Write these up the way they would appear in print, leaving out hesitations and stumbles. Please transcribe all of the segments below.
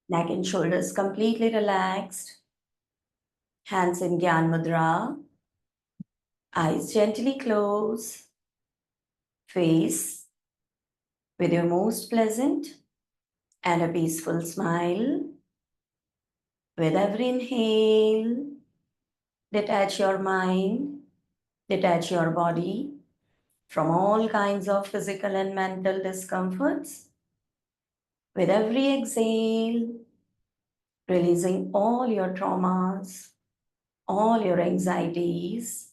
Neck and shoulders completely relaxed. Hands in Gyan Mudra. Eyes gently close. Face with your most pleasant and a peaceful smile. With every inhale, detach your mind, detach your body from all kinds of physical and mental discomforts. With every exhale, releasing all your traumas, all your anxieties,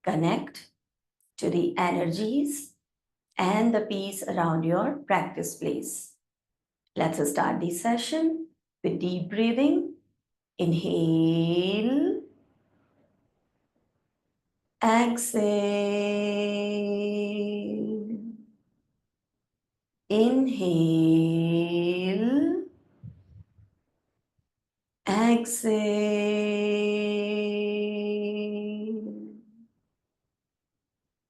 connect to the energies and the peace around your practice place. Let's start the session with deep breathing. Inhale, exhale, inhale, exhale.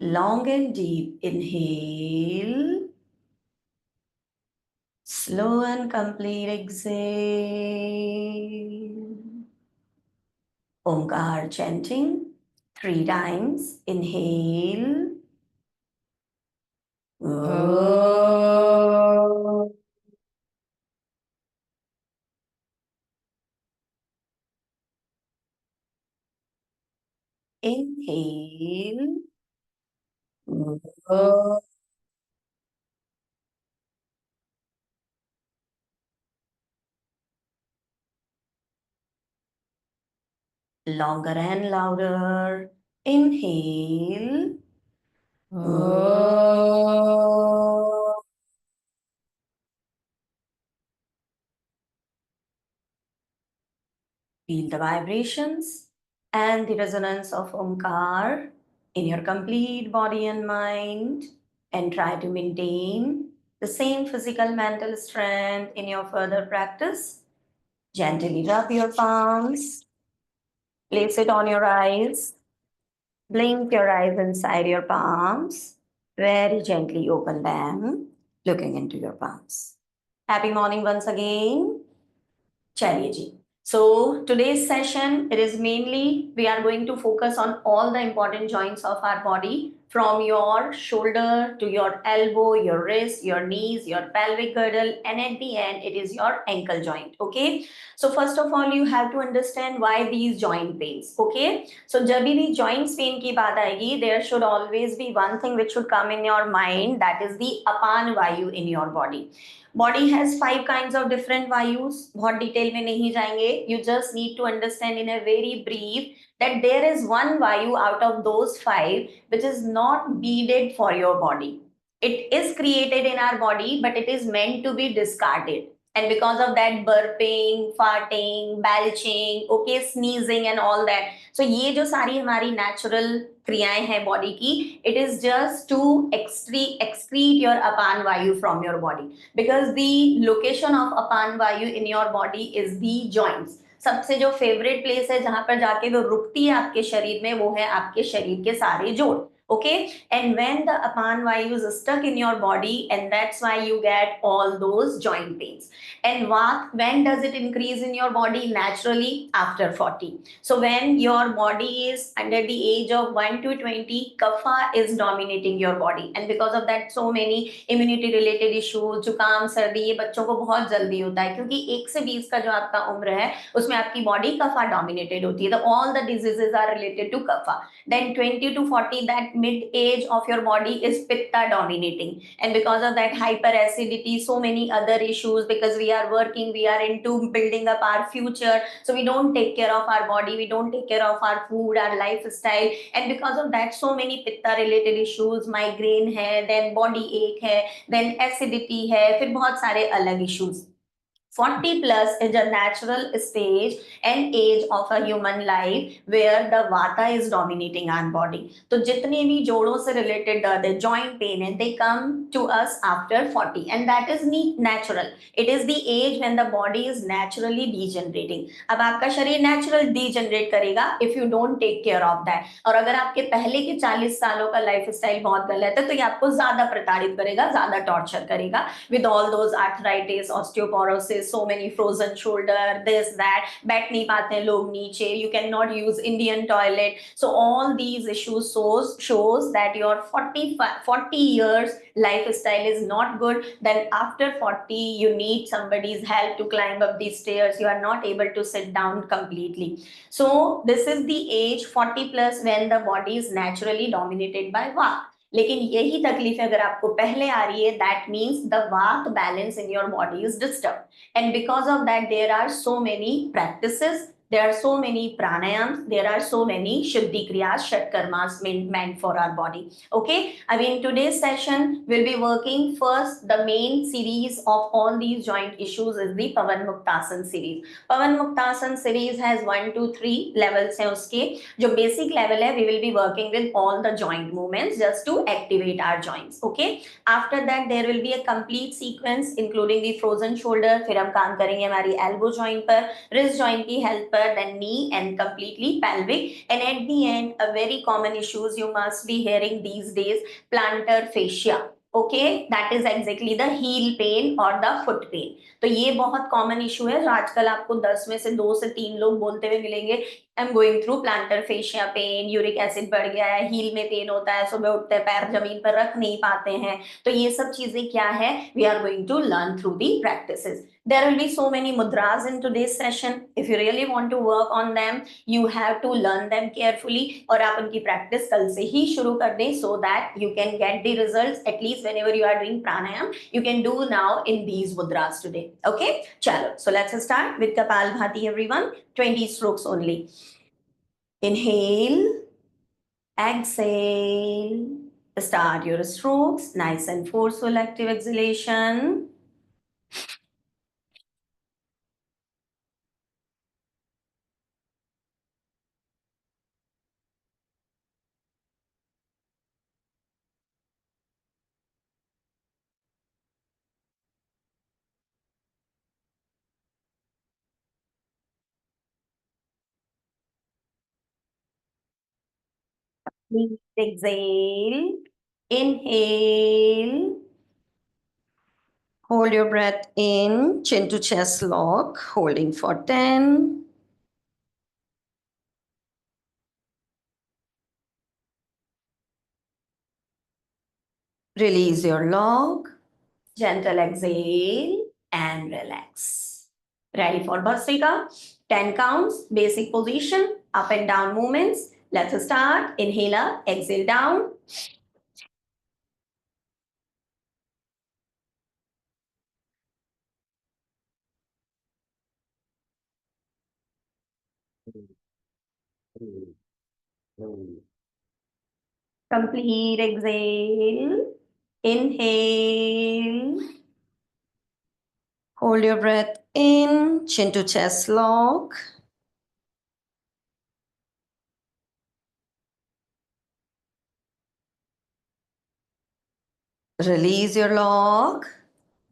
Long and deep inhale. Slow and complete exhale. Omkar chanting 3 times. Inhale. Om. Inhale. Om. Longer and louder. Inhale. Om. Feel the vibrations and the resonance of Omkar in your complete body and mind, and try to maintain the same physical mental strength in your further practice. Gently rub your palms, place it on your eyes, blink your eyes inside your palms, very gently open them, looking into your palms. Happy morning once again. चलिए जी. So today's session, it is mainly we are going to focus on all the important joints of our body, from your shoulder to your elbow, your wrist, your knees, your pelvic girdle, and at the end it is your ankle joint. Okay, so first of all you have to understand why these joint pains. Okay, so जब भी joints pain की बात आएगी, there should always be one thing which should come in your mind, that is the apan vayu in your body. Body has 5 kinds of different vayus. बहुत detail में नहीं जाएंगे. You just need to understand in a very brief that there is one vayu out of those 5 which is not needed for your body. It is created in our body, but it is meant to be discarded. And because of that, burping, farting, belching, okay, sneezing and all that. So ये जो सारी हमारी natural क्रियाएं हैं body की, it is just to excrete your apan vayu from your body, because the location of apan vayu in your body is the joints. सबसे जो favourite place है जहां पर जाके वो रुकती है आपके शरीर में, वो है आपके शरीर के सारे जोड़. Okay, and when the apan vayu is stuck in your body, and that's why you get all those joint pains. And what, when does it increase in your body? Naturally after 40. So when your body is under the age of 1 to 20, kapha is dominating your body, and because of that so many immunity related issues, जुकाम सर्दी ये बच्चों को बहुत जल्दी होता है, क्योंकि 1 से 20 का जो आपका उम्र है उसमें आपकी बॉडी कफा डोमिनेटेड होती है. All the diseases are related to kapha. Then 20 to 40, that mid age of your body is pitta dominating, and because of that hyperacidity, so many other issues, because we are working, we are into building up our future, so we don't take care of our body, we don't take care of our food, our lifestyle, and because of that so many pitta related issues, migraine hai, then body ache hai, then acidity hai, फिर बहुत सारे अलग issues. 40 plus is a natural stage and age of a human life where the vata is dominating our body. तो जितने भी जोड़ों से related दर्द है, joint pain है, they come to us after 40, and that is natural. It is the age when the body is naturally degenerating. अब आपका शरीर natural degenerate करेगा if you don't take care of that. और अगर आपके पहले के 40 सालों का lifestyle बहुत गलत है तो ये आपको ज्यादा प्रताड़ित करेगा, ज्यादा torture करेगा with all those arthritis, osteoporosis, excuses, so many frozen shoulder, this, that, बैठ नहीं पाते हैं लोग नीचे, you cannot use Indian toilet. So all these issues shows that your 40 years lifestyle is not good. Then after 40, you need somebody's help to climb up these stairs. You are not able to sit down completely. So this is the age 40 plus when the body is naturally dominated by Vata. लेकिन यही तकलीफ अगर आपको पहले आ रही है, that means the vata balance in your body is disturb and because of that there are so many practices, there are so many pranayams, there are so many shuddhi kriyas, shat karmas meant for our body. Okay, I mean today's session will be working first, the main series of all these joint issues is the pavan muktasan series. Pavan muktasan series has 1 2 3 levels है उसके. जो basic level है, we will be working with all the joint movements just to activate our joints. Okay, after that there will be a complete sequence including the frozen shoulder. फिर हम काम करेंगे हमारी elbow joint पर, wrist joint की help पर, then knee and completely pelvic, and at the end a very common issues you must be hearing these days, plantar fascia. Okay, that is exactly the heel pain or the foot pain. तो ये बहुत common issue है. आजकल आपको 10 में से 2 से 3 लोग बोलते हुए मिलेंगे, I am going through plantar fascia pain, uric acid बढ़ गया है, हील में पेन होता है, सुबह उठते पैर जमीन पर रख नहीं पाते हैं. तो ये सब चीजें क्या है, we are going to learn through the practices. There will be so many mudras in today's session. If you really want to work on them, you have to learn them carefully. और आप उनकी practice कल से ही शुरू कर दें so that you can get the results at least whenever you are doing pranayam. You can do now in these mudras today. Okay, chalo. So let's start with Kapalbhati, everyone. 20 strokes only. Inhale, exhale. Start your strokes. Nice and forceful active exhalation. Please exhale. Inhale. Hold your breath in, chin to chest lock, holding for 10. Release your lock. Gentle exhale and relax. Ready for Bhastrika? 10 counts, basic position, up and down movements. Let's start. Inhale up, exhale down. Complete exhale. Inhale. Hold your breath in, chin to chest lock. Release your lock.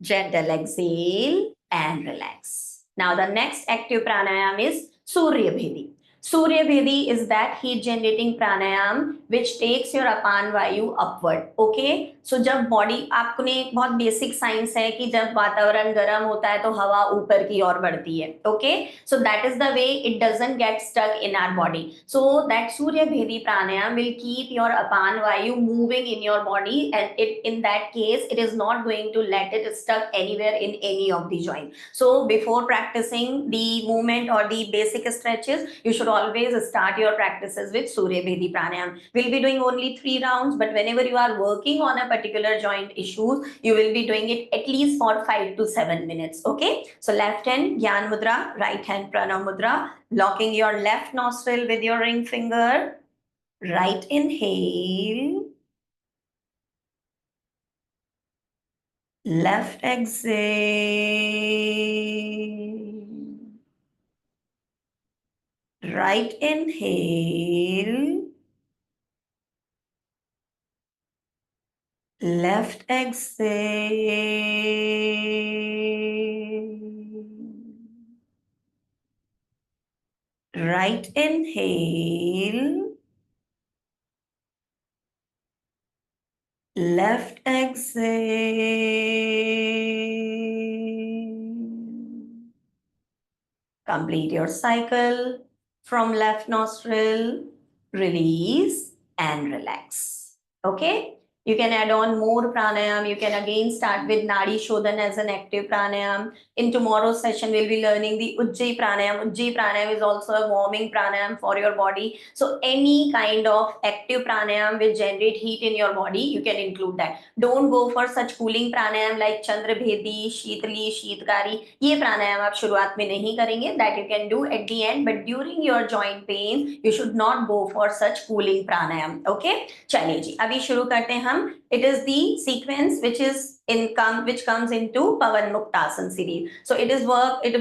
Gentle exhale and relax. Now the next active pranayam is Surya Bhedi. Surya Bhedi is that heat generating pranayam which takes your apan vayu upward. Okay, so जब body, आपने बहुत basic science है कि जब वातावरण गर्म होता है तो हवा ऊपर की ओर बढ़ती है. Okay, so that is the way it doesn't get stuck in our body. So that Surya bhedi pranayama will keep your apana vayu moving in your body, and it in that case it is not going to let it stuck anywhere in any of the joint. So before practicing the movement or the basic stretches, you should always start your practices with Surya Bhedi pranayam. We'll be doing only 3 rounds, but whenever you are working on a particular joint issues, you will be doing it at least for 5 to 7 minutes. Okay, so left hand Gyan Mudra, right hand Prana Mudra, locking your left nostril with your ring finger. Right inhale, left exhale, right inhale, left exhale, right inhale, left exhale. Complete your cycle. From left nostril, release and relax. Okay? You can add on more pranayam. You can again start with Nadi Shodhan as an active pranayam. In tomorrow's session, we'll be learning the Ujjayi pranayam. Ujjayi pranayam is also a warming pranayam for your body. So any kind of active pranayam will generate heat in your body. You can include that. Don't go for such cooling pranayam like Chandrabhedi, Sheetali, Sheetkari. ये प्राणायाम आप शुरुआत में नहीं करेंगे. That you can do at the end, but during your joint pain, you should not go for such cooling pranayam. Okay? चलिए जी, अभी शुरू करते हैं हम. It is the sequence which comes into Pavan Muktasan series. So it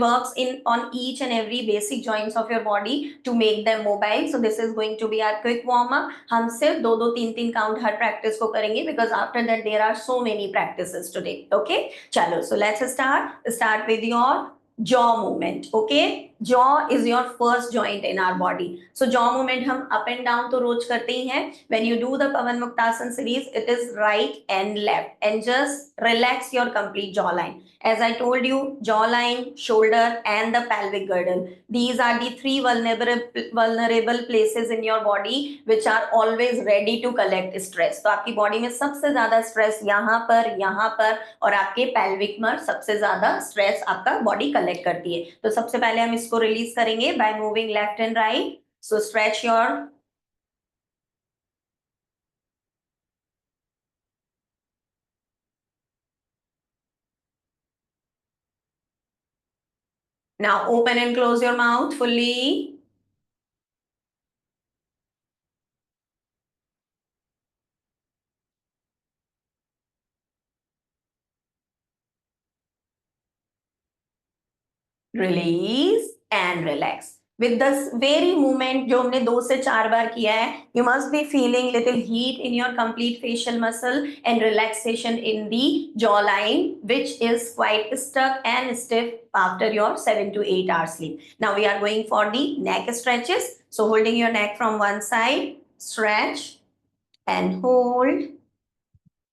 works on each and every basic joints of your body to make them mobile. So this is going to be our quick warm up. हम सिर्फ दो दो तीन तीन count हर practice को करेंगे because after that there are so many practices today. Okay? चलो, so let's start with your jaw movement. Okay? Jaw is your first joint in our body. So jaw movement हम up and down तो रोज करते ही हैं. When you do the Pavan Muktasan series, it is right and left, and just relax your complete jawline. As I told you, jawline, shoulder, and the pelvic girdle. These are the three vulnerable places in your body which are always ready to collect stress. तो आपकी body में सबसे ज्यादा stress यहाँ पर और आपके pelvic में सबसे ज्यादा स्ट्रेस आपका बॉडी कलेक्ट करती है. तो सबसे पहले हम इसको रिलीज करेंगे by moving left and right. So stretch your now open and close your mouth fully. Release and relax. With this very movement जो हमने 2 से 4 बार किया है, you must be feeling little heat in your complete facial muscle and relaxation in the jawline, which is quite stuck and stiff after your 7 to 8 hours sleep. Now we are going for the neck stretches. So holding your neck from one side, stretch and hold.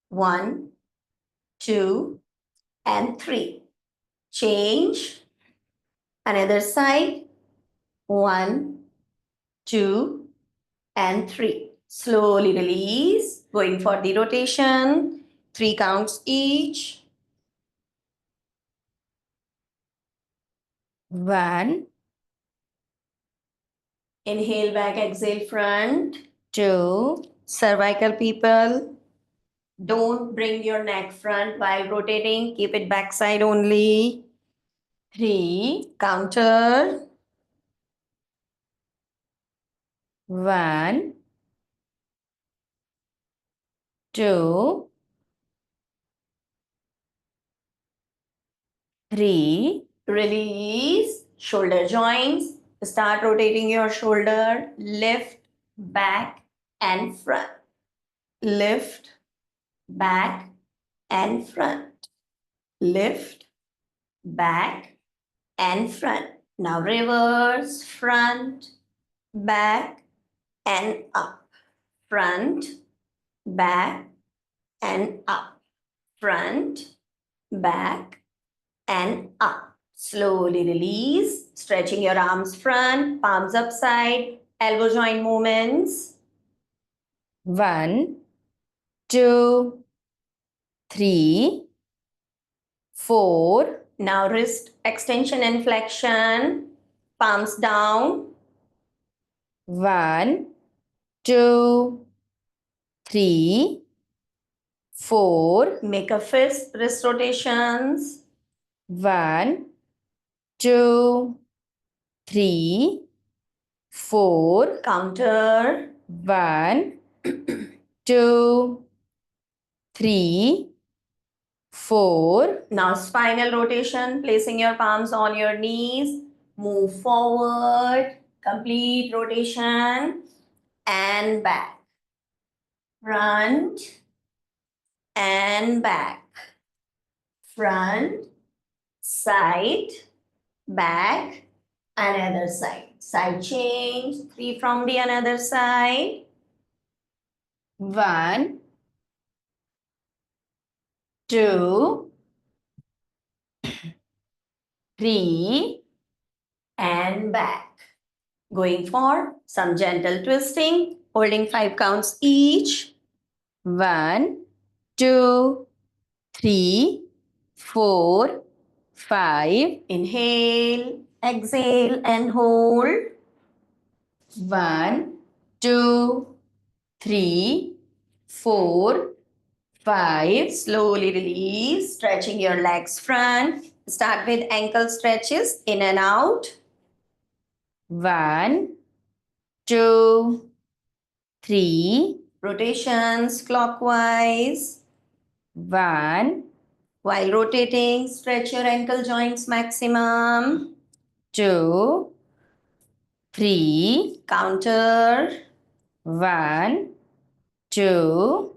1, 2, and 3. Change. Another side. 1, 2, and 3. Slowly release. Going for the rotation. 3 counts each. 1. Inhale back, exhale front. 2. Cervical people. Don't bring your neck front while rotating. Keep it backside only. 3. Counter. 1, 2, 3. Release. Shoulder joints. Start rotating your shoulder. Lift, back, and front. Lift, back, and front. Lift, back, and front. Now reverse, front, back, and up. Front, back, and up. Front, back, and up. Slowly release, stretching your arms front, palms upside, elbow joint movements. 1, 2, 3, 4. Now wrist extension and flexion, palms down. 1, 2, 3, 4. Make a fist wrist rotations. 1, 2, 3, 4. Counter. 1, 2, 3, 4. Now spinal rotation, placing your palms on your knees. Move forward. Complete rotation and back. Front and back. Front, side, back, another side. Side change. 3 from the another side. 1, 2, 3, and back. Going for some gentle twisting, holding 5 counts each. 1, 2, 3, 4, 5. Inhale, exhale, and hold. 1, 2, 3, 4, 5. Slowly release, stretching your legs front. Start with ankle stretches, in and out. 1, 2, 3. Rotations clockwise. 1. While rotating, stretch your ankle joints maximum. 2, 3. Counter. 1, 2,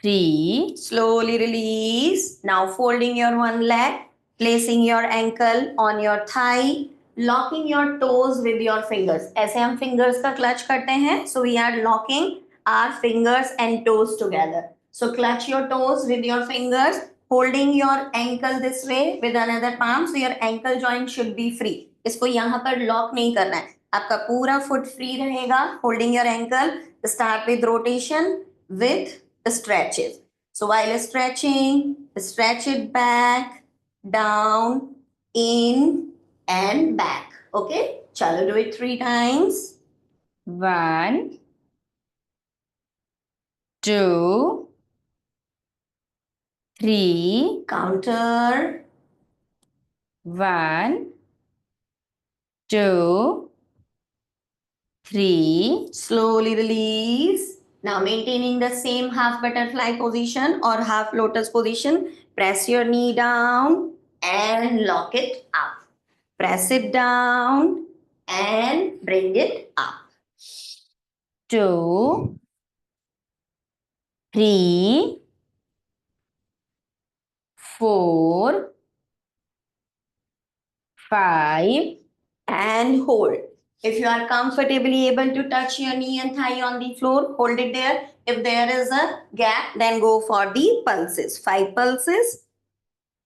3. Slowly release. Now folding your one leg, placing your ankle on your thigh, locking your toes with your fingers. ऐसे हम fingers का clutch करते हैं. So we are locking our fingers and toes together. So clutch your toes with your fingers, holding your ankle this way with another palm. So your ankle joint should be free. इसको यहाँ पर lock नहीं करना है. आपका पूरा foot free रहेगा. Holding your ankle. Start with rotation with stretches. So while stretching, stretch it back, down, in, and back. Okay? Chalo, do it 3 times. 1, 2, 3. Counter. 1, 2, 3. Slowly release. Now maintaining the same half butterfly position or half lotus position, press your knee down and lock it up. Press it down and bring it up. 2, 3, 4, 5, and hold. If you are comfortably able to touch your knee and thigh on the floor, hold it there. If there is a gap, then go for the pulses. 5 pulses.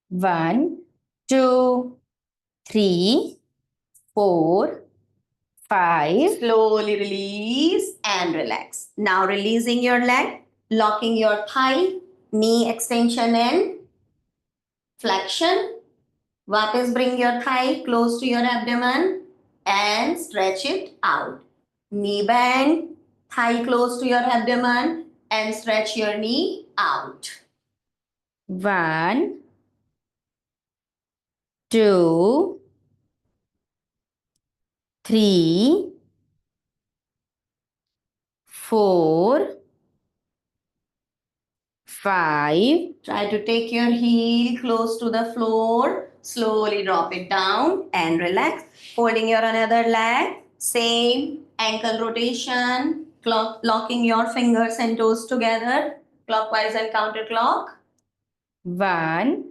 1, 2, 3, 4, 5. Slowly release and relax. Now releasing your leg, locking your thigh, knee extension and flexion. Vapas bring your thigh close to your abdomen and stretch it out. Knee bend, thigh close to your abdomen and stretch your knee out. 1, 2, 3, 4, 5. Try to take your heel close to the floor. Slowly drop it down and relax. Holding your another leg. Same ankle rotation. Locking your fingers and toes together. Clockwise and counterclock. 1,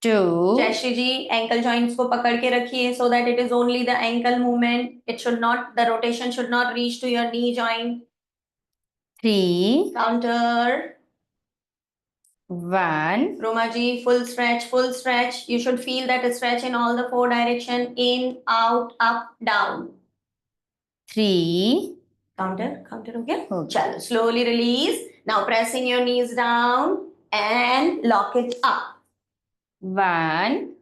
2. Jayashree ji ankle joints को पकड़ के रखिए so that it is only the ankle movement. It should not, the rotation should not reach to your knee joint. 3. Counter. 1. Roma ji, full stretch, full stretch. You should feel that stretch in all the 4 direction. In, out, up, down. 3. Counter हो गया? चलो, slowly release. Now pressing your knees down and lock it up. 1,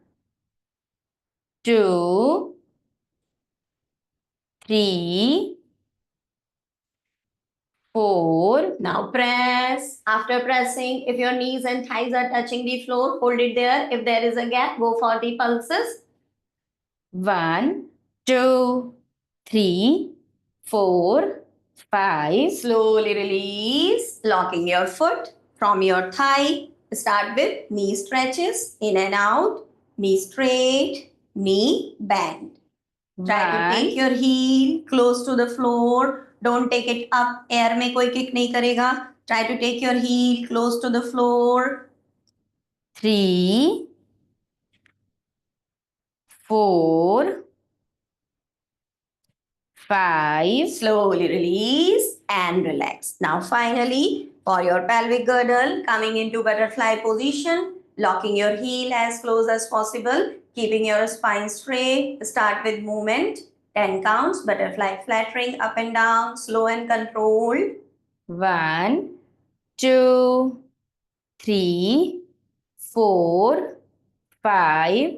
2, 3, 4. Now press. After pressing, if your knees and thighs are touching the floor, hold it there. If there is a gap, go for the pulses. 1, 2, 3, 4, 5. Slowly release, locking your foot from your thigh. Start with knee stretches, in and out, knee straight, knee bend. Try to take your heel close to the floor. Don't take it up. Air में कोई kick नहीं करेगा. Try to take your heel close to the floor. 3, 4, 5. Slowly release and relax. Now finally, for your pelvic girdle, coming into butterfly position, locking your heel as close as possible, keeping your spine straight. Start with movement, 10 counts, butterfly flattering up and down, slow and controlled. 1, 2, 3, 4, 5,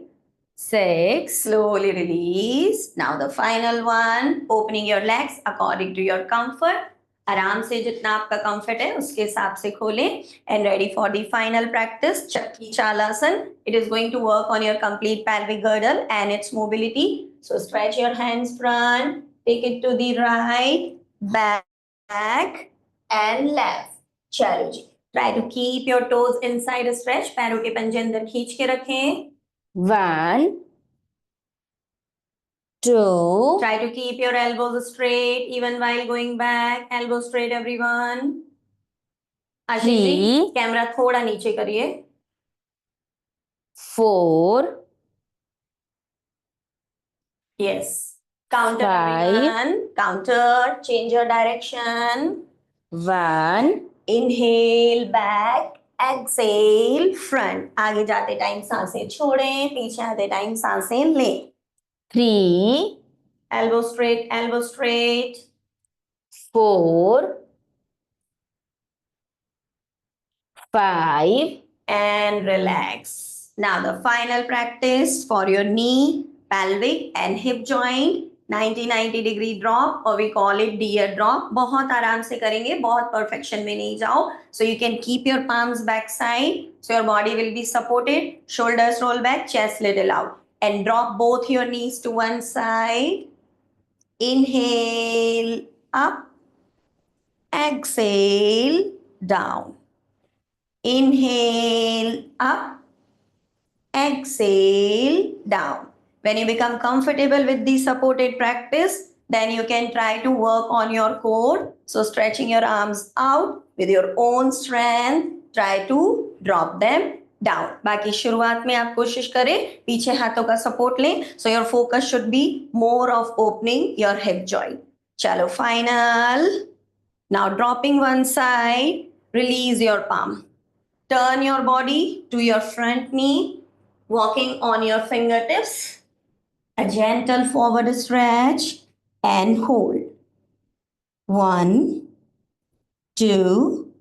6. Slowly release. Now the final one, opening your legs according to your comfort. आराम से जितना आपका comfort है उसके हिसाब से खोलें. And ready for the final practice, Chakki Chalasana. It is going to work on your complete pelvic girdle and its mobility. So stretch your hands front, take it to the right, back and left. चलो जी. Try to keep your toes inside a stretch. पैरों के पंजे अंदर खींच के रखें. 1, 2. Try to keep your elbows straight even while going back. Elbows straight, everyone. Ashish ji, camera थोड़ा नीचे करिए. 4. Yes. Counter, 5. Everyone. Counter. Change your direction. 1. Inhale back. Exhale front. आगे जाते टाइम सांसें छोड़ें, पीछे आते टाइम सांसें लें. 3. Elbow straight, elbow straight. 4. 5. And relax. Now the final practice for your knee, pelvic and hip joint. 90 degree drop or we call it deer drop. बहुत आराम से करेंगे, बहुत perfection में नहीं जाओ. So you can keep your palms back side. So your body will be supported. Shoulders roll back, chest little out. And drop both your knees to one side. Inhale up. Exhale down. Inhale up. Exhale down. When you become comfortable with the supported practice, then you can try to work on your core. So stretching your arms out with your own strength, try to drop them down. बाकी शुरुआत में आप कोशिश करें पीछे हाथों का support लें. So your focus should be more of opening your hip joint. चलो final. Now dropping one side, release your palm. Turn your body to your front knee. Walking on your fingertips, a gentle forward stretch and hold. 1, 2,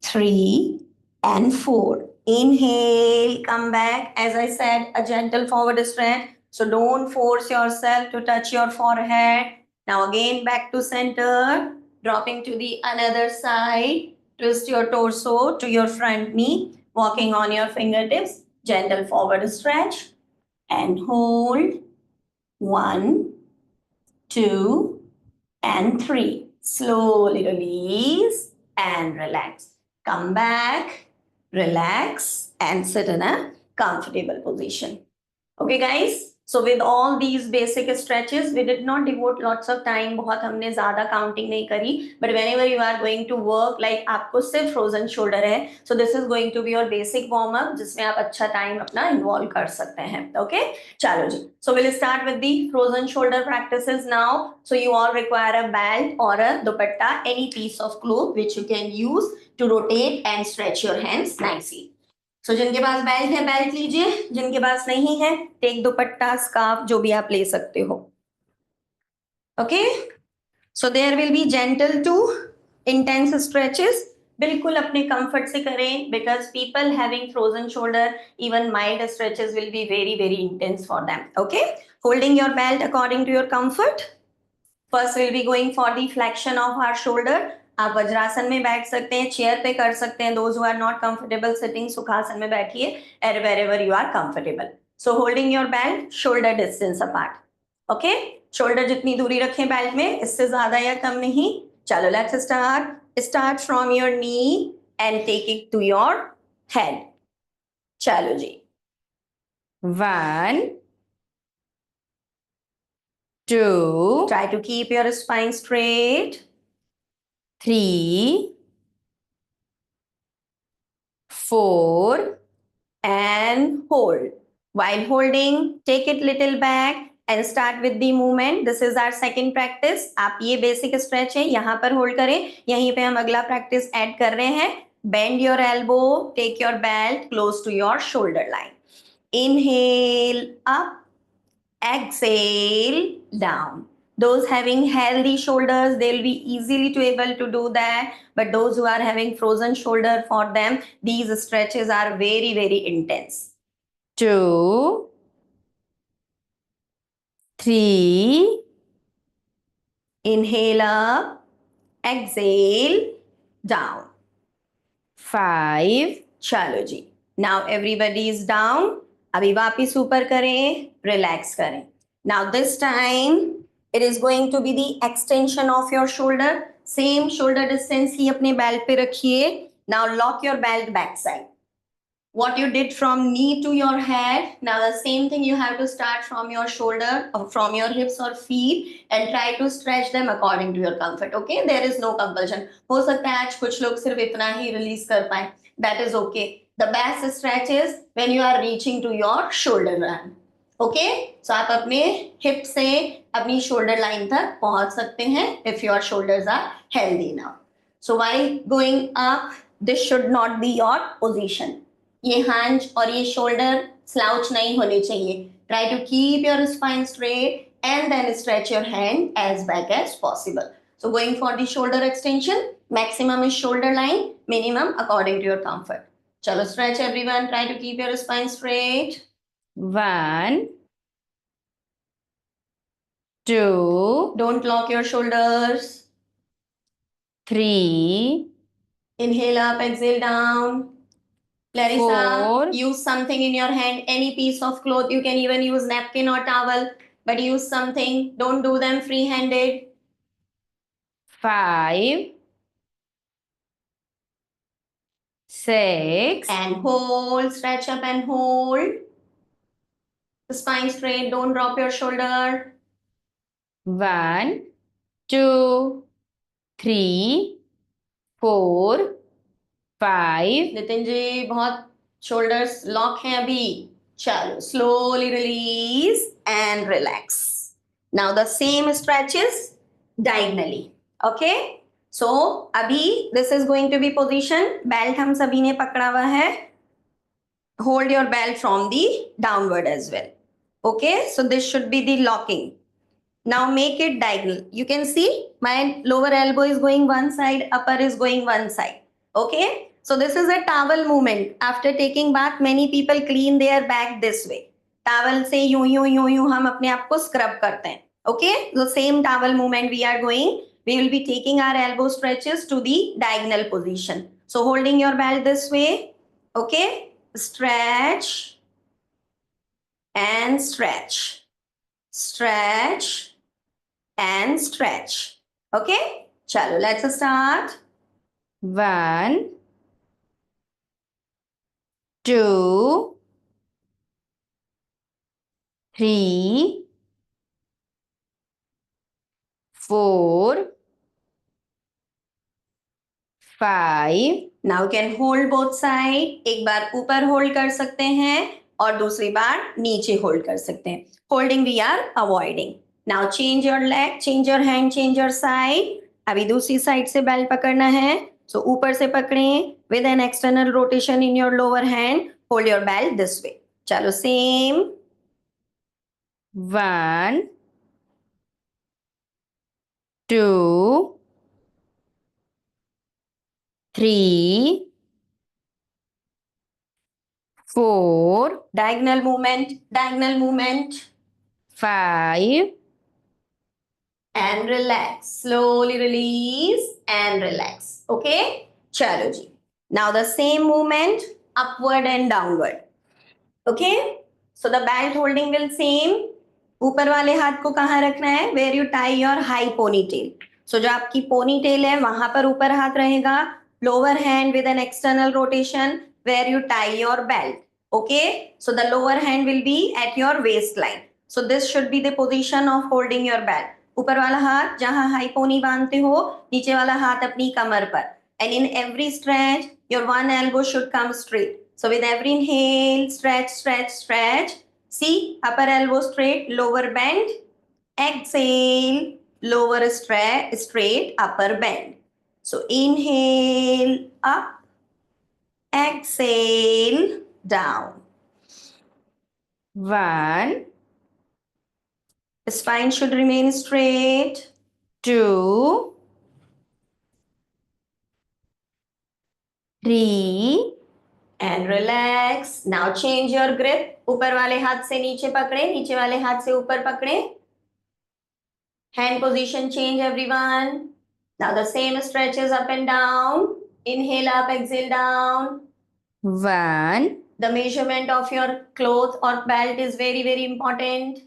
3, and 4. Inhale, come back. As I said, a gentle forward stretch. So don't force yourself to touch your forehead. Now again, back to center, dropping to the another side. Twist your torso to your front knee, walking on your fingertips. Gentle forward stretch and hold. 1, 2, and 3. Slowly release and relax. Come back, relax, and sit in a comfortable position. Okay, guys? So with all these basic stretches, we did not devote lots of time. बहुत हमने ज़्यादा counting नहीं करी. But whenever you are going to work, like आपको सिर्फ frozen shoulder है, so this is going to be your basic warm up, जिसमें आप अच्छा time अपना involve कर सकते हैं. Okay? चलो जी. So we'll start with the frozen shoulder practices now. So you all require a belt or a dupatta, any piece of cloth which you can use to rotate and stretch your hands nicely. So जिनके पास belt है belt लीजिए, जिनके पास नहीं है take दुपट्टा scarf जो भी आप ले सकते हो. Okay, so there will be gentle to intense stretches. बिल्कुल अपने कंफर्ट से करें because people having frozen shoulder even mild stretches will be very very intense for them. Okay, holding your belt according to your comfort. First will be going for the flexion of our shoulder. आप वज्रासन में बैठ सकते हैं, chair पे कर सकते हैं. Those who are not comfortable sitting, sukhasana में बैठिए wherever you are comfortable. So holding your belt shoulder distance apart. Okay, shoulder जितनी दूरी रखें बेल्ट में, इससे ज्यादा या कम नहीं. चलो let's start from your knee and take it to your head. चलो जी. 1, 2. Try to keep your spine straight. 3, 4, and hold. While holding, take it little back and start with the movement. This is our second practice. आप ये basic stretch है, यहाँ पर hold करें. यहीं पे हम अगला practice add कर रहे हैं. bend your elbow, take your belt close to your shoulder line. Inhale up, exhale down. Those having healthy shoulders, they'll be easily to able to do that. But those who are having frozen shoulder, for them, these stretches are very, very intense. 2, 3, inhale up, exhale down. 5, चलो जी. Now everybody is down. अभी वापिस ऊपर करें, relax करें. Now this time it is going to be the extension of your shoulder. Same shoulder distance ही अपने belt पे रखिए. Now lock your belt back side. What you did from knee to your head, now the same thing you have to start from your shoulder or from your hips or feet and try to stretch them according to your comfort. Okay, there is no compulsion. हो सकता है आज कुछ लोग सिर्फ इतना ही release कर पाए. That is okay. The best stretch is when you are reaching to your shoulder line. Okay, so आप अपने hip से अपनी shoulder line तक पहुंच सकते हैं if your shoulders are healthy now. So while going up, this should not be your position. ये हांच और ये शोल्डर स्लाउच नहीं होने चाहिए. Try to keep your spine straight and then stretch your hand as back as possible. So going for the shoulder extension, maximum is shoulder line, minimum according to your comfort. Chalo stretch everyone, try to keep your spine straight. 1, 2, don't lock your shoulders. 3, inhale up, exhale down. Clarissa, 4, use something in your hand, any piece of cloth. You can even use napkin or towel, but use something. Don't do them free-handed. 5, 6, and hold. Stretch up and hold. The spine straight. Don't drop your shoulder. 1, 2, 3, 4, 5. Nitin ji बहुत shoulders lock हैं अभी. चलो slowly release and relax. Now the same stretches diagonally. Okay, so अभी this is going to be position. Belt हम सभी ने पकड़ा हुआ है. Hold your belt from the downward as well. Okay, so this should be the locking. Now make it diagonal. You can see my lower elbow is going one side, upper is going one side. Okay, so this is a towel movement. After taking bath, many people clean their back this way. Towel से यूं यूं यूं यूं हम अपने आप को scrub करते हैं. Okay, the same towel movement we are going. We will be taking our elbow stretches to the diagonal position. So holding your belt this way. Okay, stretch and stretch. Stretch and stretch. Okay, chalo, let's start. 1, 2, 3, 4, 5. Now can hold both side. एक बार ऊपर hold कर सकते हैं और दूसरी बार नीचे hold कर सकते हैं. Holding we are avoiding. Now change your leg, change your hand, change your side. अभी दूसरी साइड से बेल्ट पकड़ना है. So ऊपर से पकड़ें. With an external rotation in your lower hand, hold your belt this way. चलो same. 1, 2, 3, 4. Diagonal movement, diagonal movement. 5. And relax. Slowly release and relax. Okay? Chalo ji. Now the same movement, upward and downward. Okay? So the belt holding will same. ऊपर वाले हाथ को कहाँ रखना है? Where you tie your high ponytail. So जो आपकी ponytail है वहां पर ऊपर हाथ रहेगा. Lower hand with an external rotation where you tie your belt. Okay? So the lower hand will be at your waistline. So this should be the position of holding your belt. ऊपर वाला हाथ जहां high pony बांधते हो, नीचे वाला हाथ अपनी कमर पर. And in every stretch, your one elbow should come straight. So with every inhale, stretch, stretch, stretch. See, upper elbow straight, lower bend. Exhale, lower straight, upper bend. So inhale, up. exhale, down. 1. The spine should remain straight. 2. 3. And relax. Now change your grip. ऊपर वाले हाथ से नीचे पकड़े, नीचे वाले हाथ से ऊपर पकड़े. Hand position change, everyone. Now the same stretches up and down. Inhale up, exhale down. 1. The measurement of your cloth or belt is very, very important.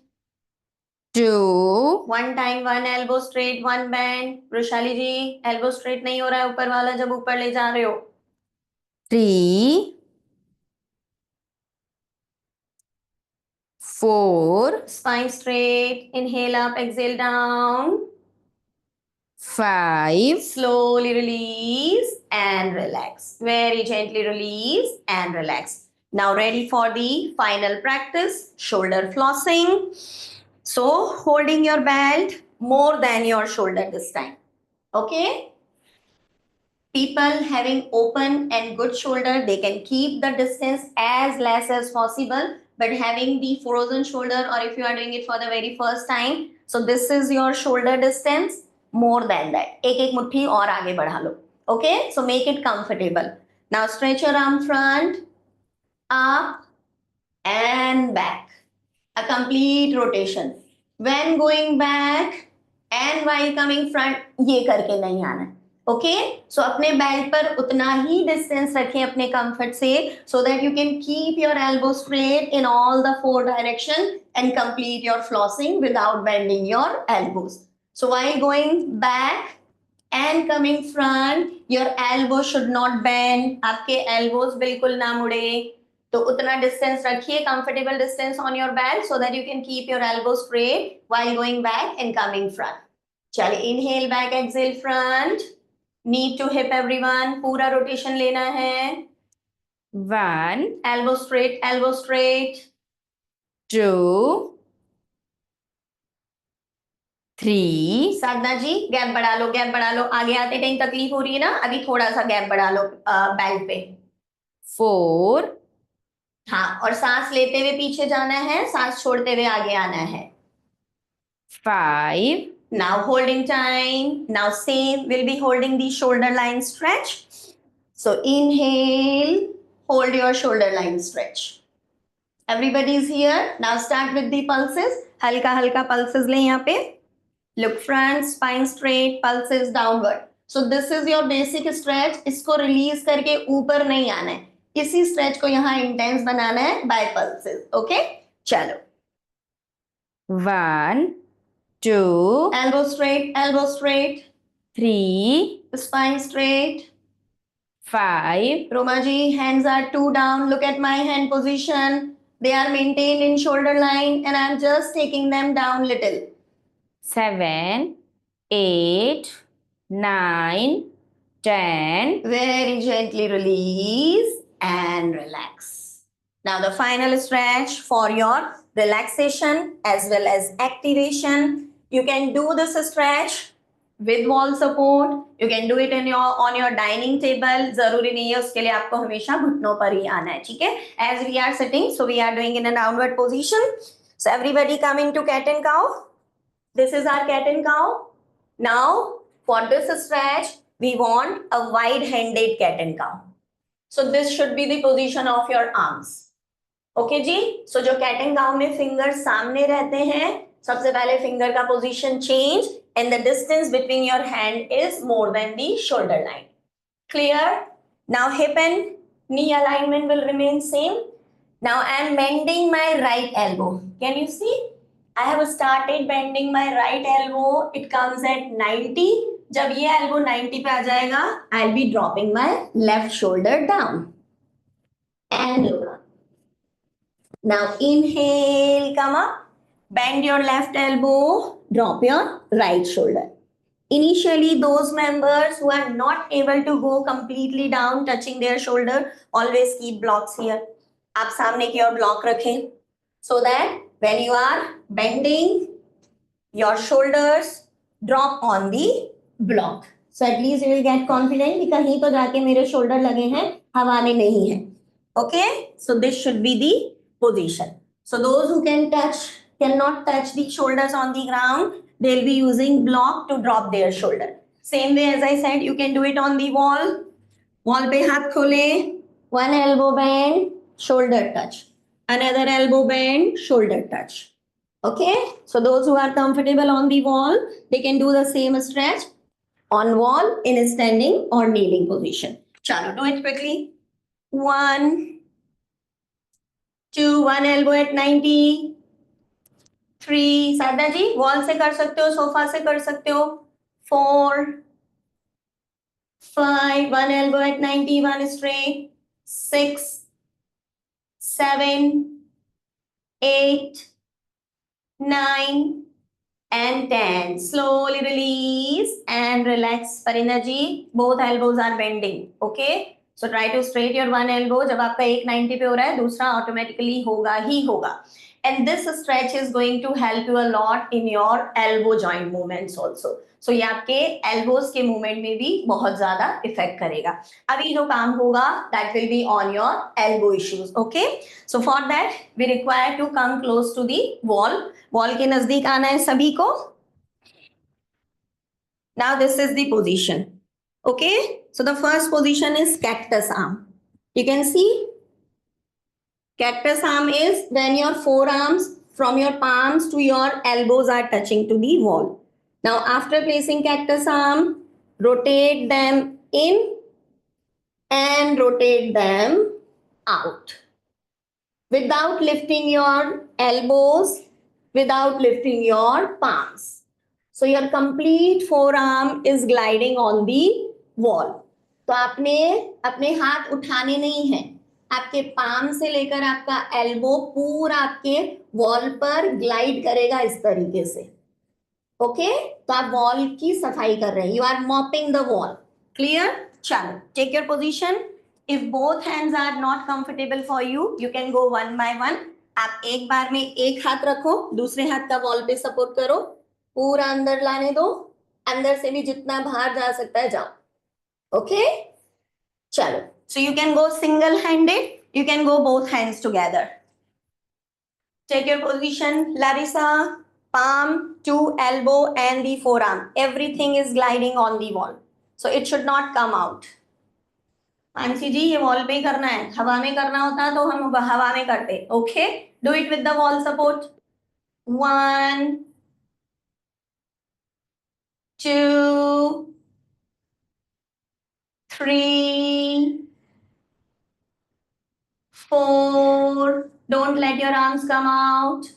2. One time, one elbow straight, one bend. Roshali ji, elbow straight नहीं हो रहा है ऊपर वाला जब ऊपर ले जा रहे हो. 3. 4. Spine straight. Inhale up, exhale down. 5. Slowly release and relax. Very gently release and relax. Now ready for the final practice, shoulder flossing. So holding your belt more than your shoulder this time. Okay? People having open and good shoulder, they can keep the distance as less as possible. But having the frozen shoulder, or if you are doing it for the very first time, so this is your shoulder distance. More than that, एक मुट्ठी और आगे बढ़ा लो. Okay, so make it comfortable. Now stretch your arm front, up and back. A complete rotation. When going back and while coming front, ये करके नहीं आना है. ओके, सो अपने बेल्ट पर उतना ही डिस्टेंस रखें अपने कंफर्ट से, so that you can keep your elbow straight in all the 4 direction and complete your flossing without bending your elbows. So while going back and coming front, your elbow should not bend. आपके elbows बिल्कुल ना मुड़े, तो उतना distance रखिए, comfortable distance on your belt, so that you can keep your elbow straight while going back and coming front. चलिए, inhale back, exhale front. Knee to hip, everyone. पूरा rotation लेना है. 1. Elbow straight, elbow straight. 2. 3. Sadhana जी, gap बढ़ा लो, gap बढ़ा लो. आगे आते time तकलीफ हो रही है ना, अभी थोड़ा सा गैप बढ़ा लो बेल्ट पे. 4. हाँ, और सांस लेते हुए पीछे जाना है, सांस छोड़ते हुए आगे आना है. 5. Now holding time. Now same, we'll be holding the shoulder line stretch. So inhale, hold your shoulder line stretch. Everybody is here. Now start with the pulses. हल्का हल्का pulses लें यहाँ पे. Look front, spine straight, pulses downward. So this is your basic stretch. इसको release करके ऊपर नहीं आना है. इसी stretch को यहाँ intense बनाना है by pulses. Okay? चलो. 1. 2. Elbow straight, elbow straight. 3. Spine straight. 5. Romaji, hands are 2 down. Look at my hand position. They are maintained in shoulder line and I'm just taking them down little. 7. 8. 9. 10. Very gently release and relax. Now the final stretch for your relaxation as well as activation. You can do this stretch with wall support. You can do it in on your dining table. जरूरी नहीं है उसके लिए आपको हमेशा घुटनों पर ही आना है, ठीक है? As we are sitting, so we are doing in a downward position. So everybody coming to cat and cow. This is our cat and cow. Now for this stretch, we want a wide-handed cat and cow. So this should be the position of your arms. Okay जी, so जो cat and cow में finger सामने रहते हैं, सबसे पहले finger का position change and the distance between your hand is more than the shoulder line. Clear? Now hip and knee alignment will remain same. Now I am bending my right elbow. Can you see? I have started bending my right elbow. It comes at 90. जब ये elbow 90 पे आ जाएगा, I will be dropping my left shoulder down and look up. Now inhale, come up, bend your left elbow, drop your right shoulder. Initially, those members who are not able to go completely down, touching their shoulder, always keep blocks here. आप सामने की ओर block रखें, so that when you are bending, your shoulders drop on the block. So at least you will get confident कि कहीं तो जाके मेरे shoulder लगे हैं, हवा में नहीं है. Okay, so this should be the position. So those who cannot touch the shoulders on the ground, they'll be using block to drop their shoulder. Same way as I said, you can do it on the wall. Wall पे हाथ खोले, one elbow bend, shoulder touch. Another elbow bend, shoulder touch. Okay, so those who are comfortable on the wall, they can do the same stretch on wall in a standing or kneeling position. Chalo, do it quickly. 1, 2, one elbow at 90. 3, Sadhana ji wall से कर सकते हो, sofa से कर सकते हो. 4, 5, one elbow at 90, one straight. 6, 7, 8, 9 and 10. Slowly release and relax. Parina ji, both elbows are bending. Okay, so try to straight your one elbow. जब आपका एक 90 पे हो रहा है, दूसरा automatically होगा ही होगा. And this stretch is going to help you a lot in your elbow joint movements also. So ये आपके elbows के movement में भी बहुत ज़्यादा effect करेगा. अभी जो काम होगा, that will be on your elbow issues. Okay, so for that we require to come close to the wall. Wall के नजदीक आना है सभी को. Now this is the position. Okay, so the first position is cactus arm. You can see cactus arm is when your forearms from your palms to your elbows are touching to the wall. Now after placing cactus arm, rotate them in and rotate them out without lifting your elbows, without lifting your palms. So your complete forearm is gliding on the wall. तो आपने अपने हाथ उठाने नहीं हैं, आपके palm से लेकर आपका एल्बो पूरा आपके वॉल पर ग्लाइड करेगा इस तरीके से. ओके, तो आप वॉल की सफाई कर रहे हैं. You are mopping the wall. Clear? चलो, take your position. If both hands are not comfortable for you, you can go one by one. आप एक बार में एक हाथ रखो, दूसरे हाथ का वॉल पे सपोर्ट करो, पूरा अंदर लाने दो, अंदर से भी जितना बाहर जा सकता है जाओ. ओके, चलो. So you can go single handed, you can go both hands together. Take your position, Larissa. Palm to elbow and the forearm, everything is gliding on the wall, so it should not come out. Mansi जी ये wall पे करना है, हवा में करना होता तो हम हवा में करते. Okay, do it with the wall support. 1, 2, 3, 4. Don't let your arms come out.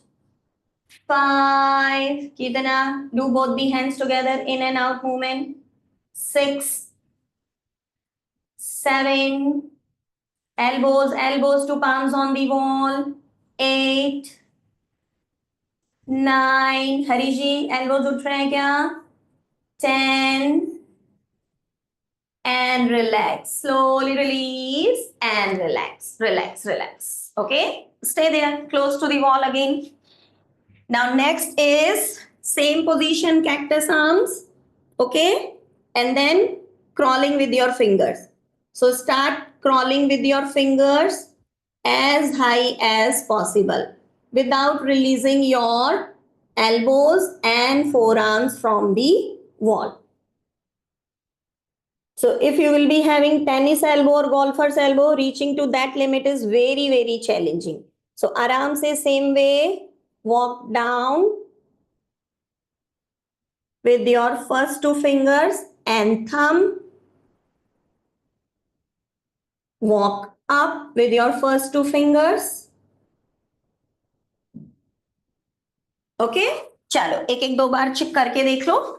5. कितना? Do both the hands together, in and out movement. 6, 7. Elbows to palms on the wall. 8, 9. Hari ji elbows उठ रहे हैं क्या? 10 and relax. Slowly release and relax. Okay, stay there close to the wall again. Now next is same position, cactus arms. Okay, and then crawling with your fingers. So start crawling with your fingers as high as possible without releasing your elbows and forearms from the wall. So if you will be having tennis elbow or golfer's elbow, reaching to that limit is very, very challenging. So आराम से same way, walk down with your first 2 fingers and thumb. Walk up with your first 2 fingers. Okay, चलो एक एक 2 बार चिक करके देख लो.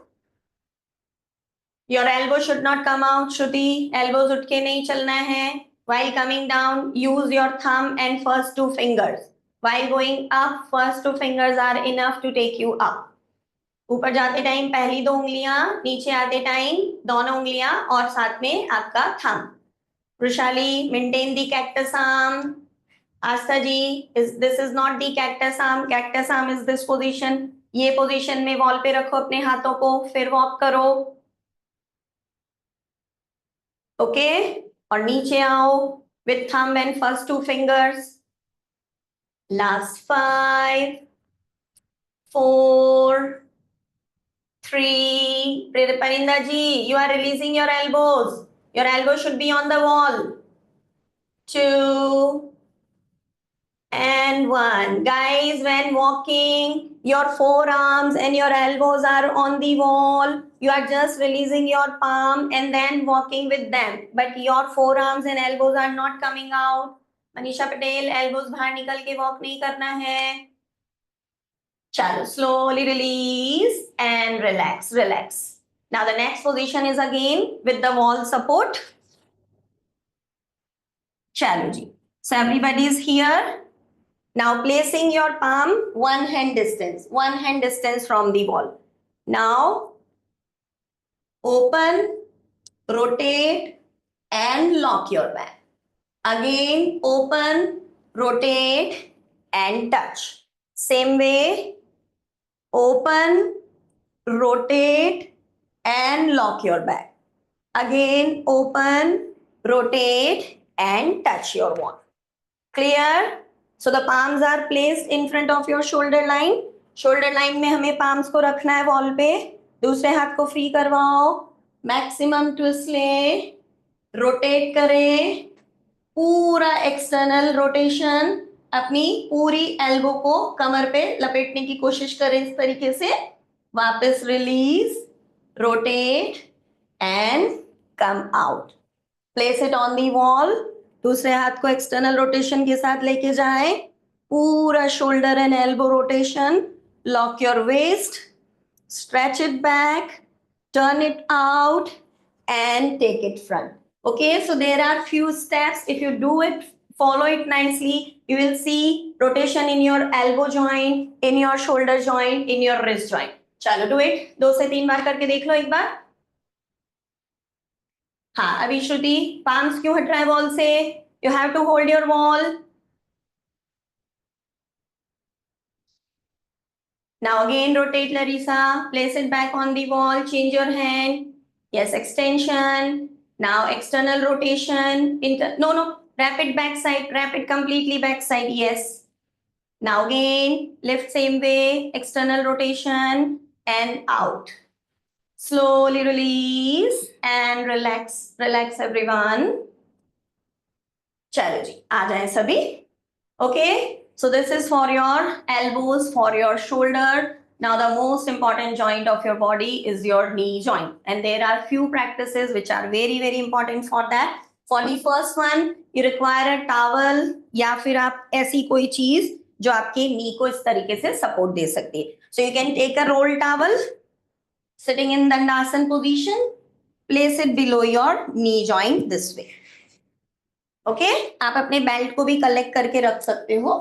Your elbow should not come out. Shruti, elbows उठ के नहीं चलना है. While coming down, use your thumb and first 2 fingers. While going up, first 2 fingers are enough to take you up. ऊपर जाते टाइम पहली 2 उंगलियां, नीचे आते टाइम दोनों उंगलियां और साथ में आपका thumb. Rushali, maintain the cactus arm. Asta ji, this is not the cactus arm. Cactus arm is this position. ये position में wall पे रखो अपने हाथों को, फिर walk करो. Okay? और नीचे आओ with thumb and first two fingers. Last 5, 4, 3. Parinda ji, you are releasing your elbows. Your elbow should be on the wall. 2 and 1. Guys, when walking, your forearms and your elbows are on the wall. You are just releasing your palm and then walking with them. But your forearms and elbows are not coming out. Manisha Patel, elbows बाहर निकल के walk नहीं करना है. Chalo, slowly release and relax, relax. Now the next position is again with the wall support. Chalo ji. So everybody is here. Now placing your palm one hand distance from the wall. Now open, rotate and lock your back. Again open, rotate and touch. Same way, open, rotate and lock your back. Again open, rotate and touch your wall. Clear? So the palms are placed in front of your shoulder line. Shoulder line में हमें palms को रखना है wall पे. दूसरे हाथ को free करवाओ. Maximum twist ले. Rotate करें. पूरा external rotation. अपनी पूरी elbow को कमर पे लपेटने की कोशिश करें इस तरीके से. वापस release, rotate and come out. Place it on the wall. दूसरे हाथ को एक्सटर्नल रोटेशन के साथ लेके जाए. पूरा shoulder and elbow rotation. Lock your waist, stretch it back, turn it out and take it front. Okay, so there are few steps. If you do it, follow it nicely, you will see rotation in your elbow joint, in your shoulder joint, in your wrist joint. चलो do it. 2 से 3 बार करके देख लो एक बार. हाँ, अभी श्रुति, palms क्यों हट रहा है wall से? You have to hold your wall. Now again rotate Larissa, place it back on the wall, change your hand. Yes, extension. Now external rotation. No, wrap it back side, wrap it completely back side. Yes. Now again, lift same way, external rotation and out. Slowly release and relax. Relax everyone. चलो जी, आ जाए सभी. Okay, so this is for your elbows, for your shoulder. Now the most important joint of your body is your knee joint, and there are few practices which are very very important for that. For the first one, you require a towel या फिर आप ऐसी कोई चीज जो आपके knee को इस तरीके से support दे सकती है. So you can take a roll towel, sitting in Dandasana position, place it below your knee joint this way. Okay आप अपने बेल्ट को भी कलेक्ट करके रख सकते हो.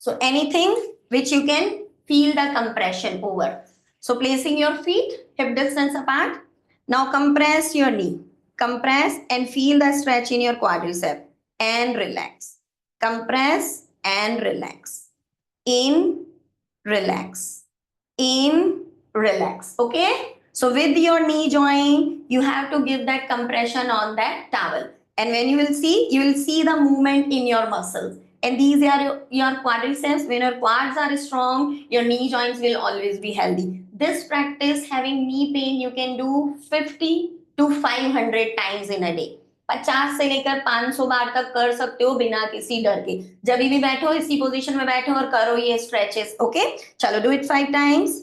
So anything which you can feel the compression over. So placing your feet hip distance apart. Now compress your knee. Compress and feel the stretch in your quadricep and relax. Compress and relax. In, relax. In, relax. Okay? So with your knee joint, you have to give that compression on that towel. And when you will see the movement in your muscles. And these are your quadriceps. When your quads are strong, your knee joints will always be healthy. This practice, having knee pain, you can do 50 to 500 times in a day. 50 से लेकर 500 बार तक कर सकते हो बिना किसी डर के. जब भी बैठो इसी पोजीशन में बैठो और करो ये स्ट्रेचेस. ओके, चलो डू इट 5 टाइम्स.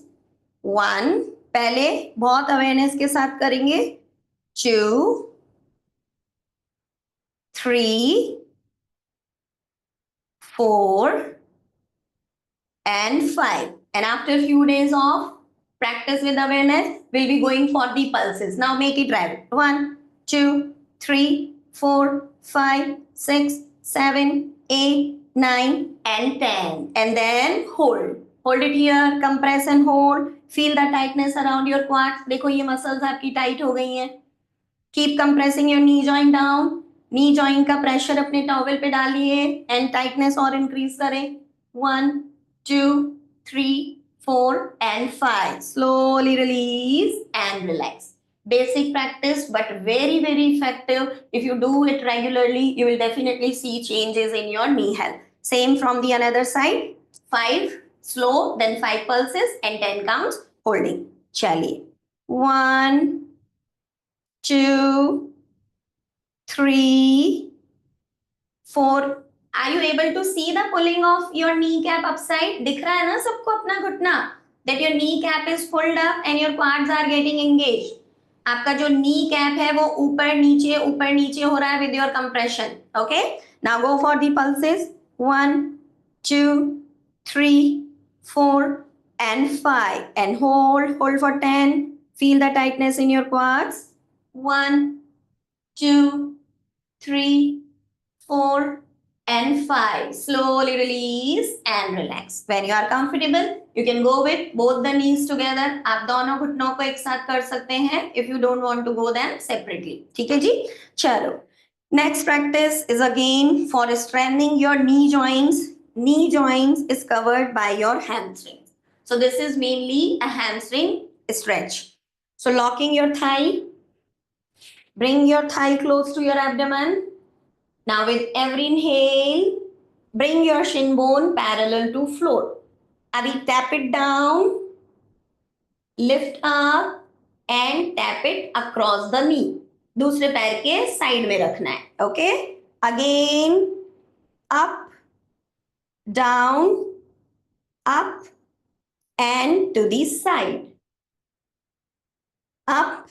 1, पहले बहुत अवेयरनेस के साथ करेंगे. 2, 3, 4 and 5. And after a few days of practice with awareness, we'll be going for the pulses. Now make it rapid. 1, 2, 3, 4, 5, 6, 7, 8, 9 and 10. And then hold. Hold it here. Compress and hold. Feel the tightness around your quads. देखो ये muscles आपकी tight हो गई हैं. Keep compressing your knee joint down. Knee joint का pressure अपने towel पे डालिए and tightness और increase करें. 1, 2, 3, 4 and 5. Slowly release and relax. basic practice, but very, very effective. If you do it regularly, you will definitely see changes in your knee health. Same from the another side. 5 slow, then 5 pulses and 10 counts holding. Chaliye. 1, 2, 3, 4. Are you able to see the pulling of your kneecap upside? दिख रहा है ना सबको अपना घुटना? That your kneecap is pulled up and your quads are getting engaged. आपका जो kneecap है वो ऊपर नीचे हो रहा है with your compression. Okay? Now go for the pulses. 1, 2, 3, 4 and 5 and hold for 10. Feel the tightness in your quads. 1, 2, 3, 4 and 5. Slowly release and relax. When you are comfortable, you can go with both the knees together. आप दोनों घुटनों को एक साथ कर सकते हैं. If you don't want to go them separately. ठीक है जी? चलो. Next practice is again for strengthening your knee joints. Knee joints is covered by your hamstrings. So this is mainly a hamstring stretch. So locking your thigh. Bring your thigh close to your abdomen. Now with every inhale, bring your shin bone parallel to floor. Abhi tap it down, lift up and tap it across the knee. दूसरे पैर के side में रखना है. Okay? Again, up, down, up and to the side. Up,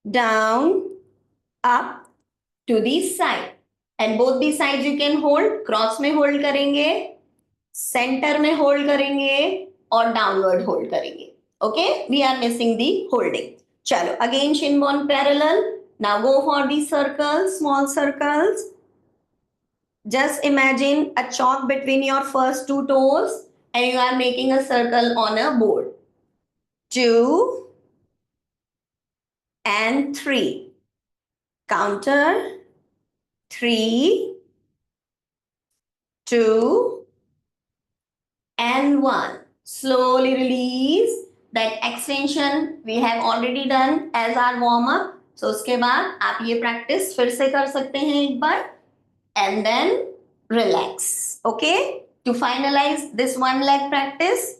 down, up to the side. And both the sides you can hold. Cross में hold करेंगे, center में hold करेंगे और downward hold करेंगे. Okay? We are missing the holding. चलो, again shin bone parallel. Now go for the circles, small circles. Just imagine a chalk between your first 2 toes and you are making a circle on a board. 2 and 3. Counter. 3, 2 and 1. Slowly release. That extension we have already done as our warm up. So उसके बाद आप ये practice फिर से कर सकते हैं एक बार and then relax. Okay? To finalize this one leg practice,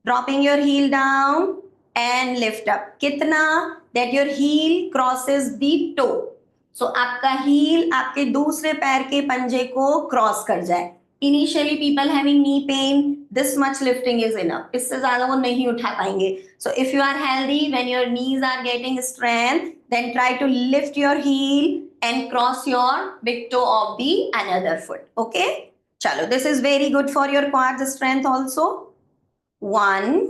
dropping your heel down and lift up. कितना? That your heel crosses the toe. So आपका heel आपके दूसरे पैर के पंजे को क्रॉस कर जाए. Initially people having knee pain, this much lifting is enough. इससे ज़्यादा वो नहीं उठा पाएंगे. So if you are healthy, when your knees are getting strength, then try to lift your heel and cross your big toe of the another foot. Okay? Chalo, this is very good for your quads strength also. 1,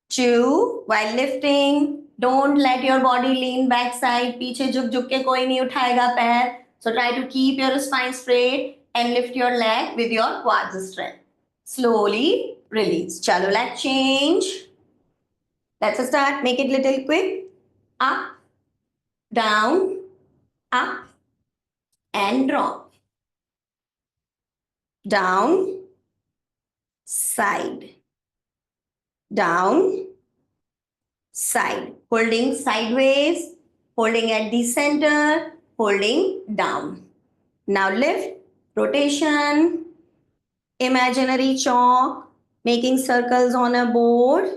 2, while lifting, don't let your body lean back side. पीछे झुक के कोई नहीं उठाएगा पैर. So try to keep your spine straight and lift your leg with your quads strength. Slowly release. Chalo, let's change. Let's start. Make it little quick. Up, down, up and drop. Down, side. Down, side. Holding sideways, holding at the center, holding down. Now lift, rotation, imaginary chalk, making circles on a board.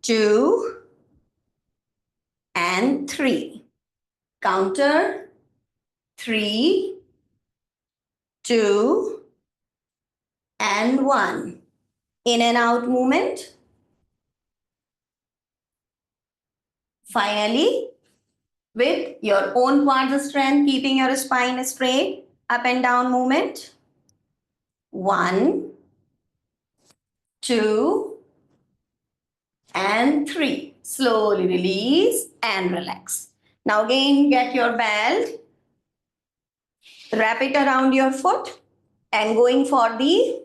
2 and 3. Counter. 3, 2 and 1. In and out movement. Finally, with your own quads strength, keeping your spine straight, up and down movement. 1, 2 and 3. Slowly release and relax. Now again, get your belt, wrap it around your foot and going for the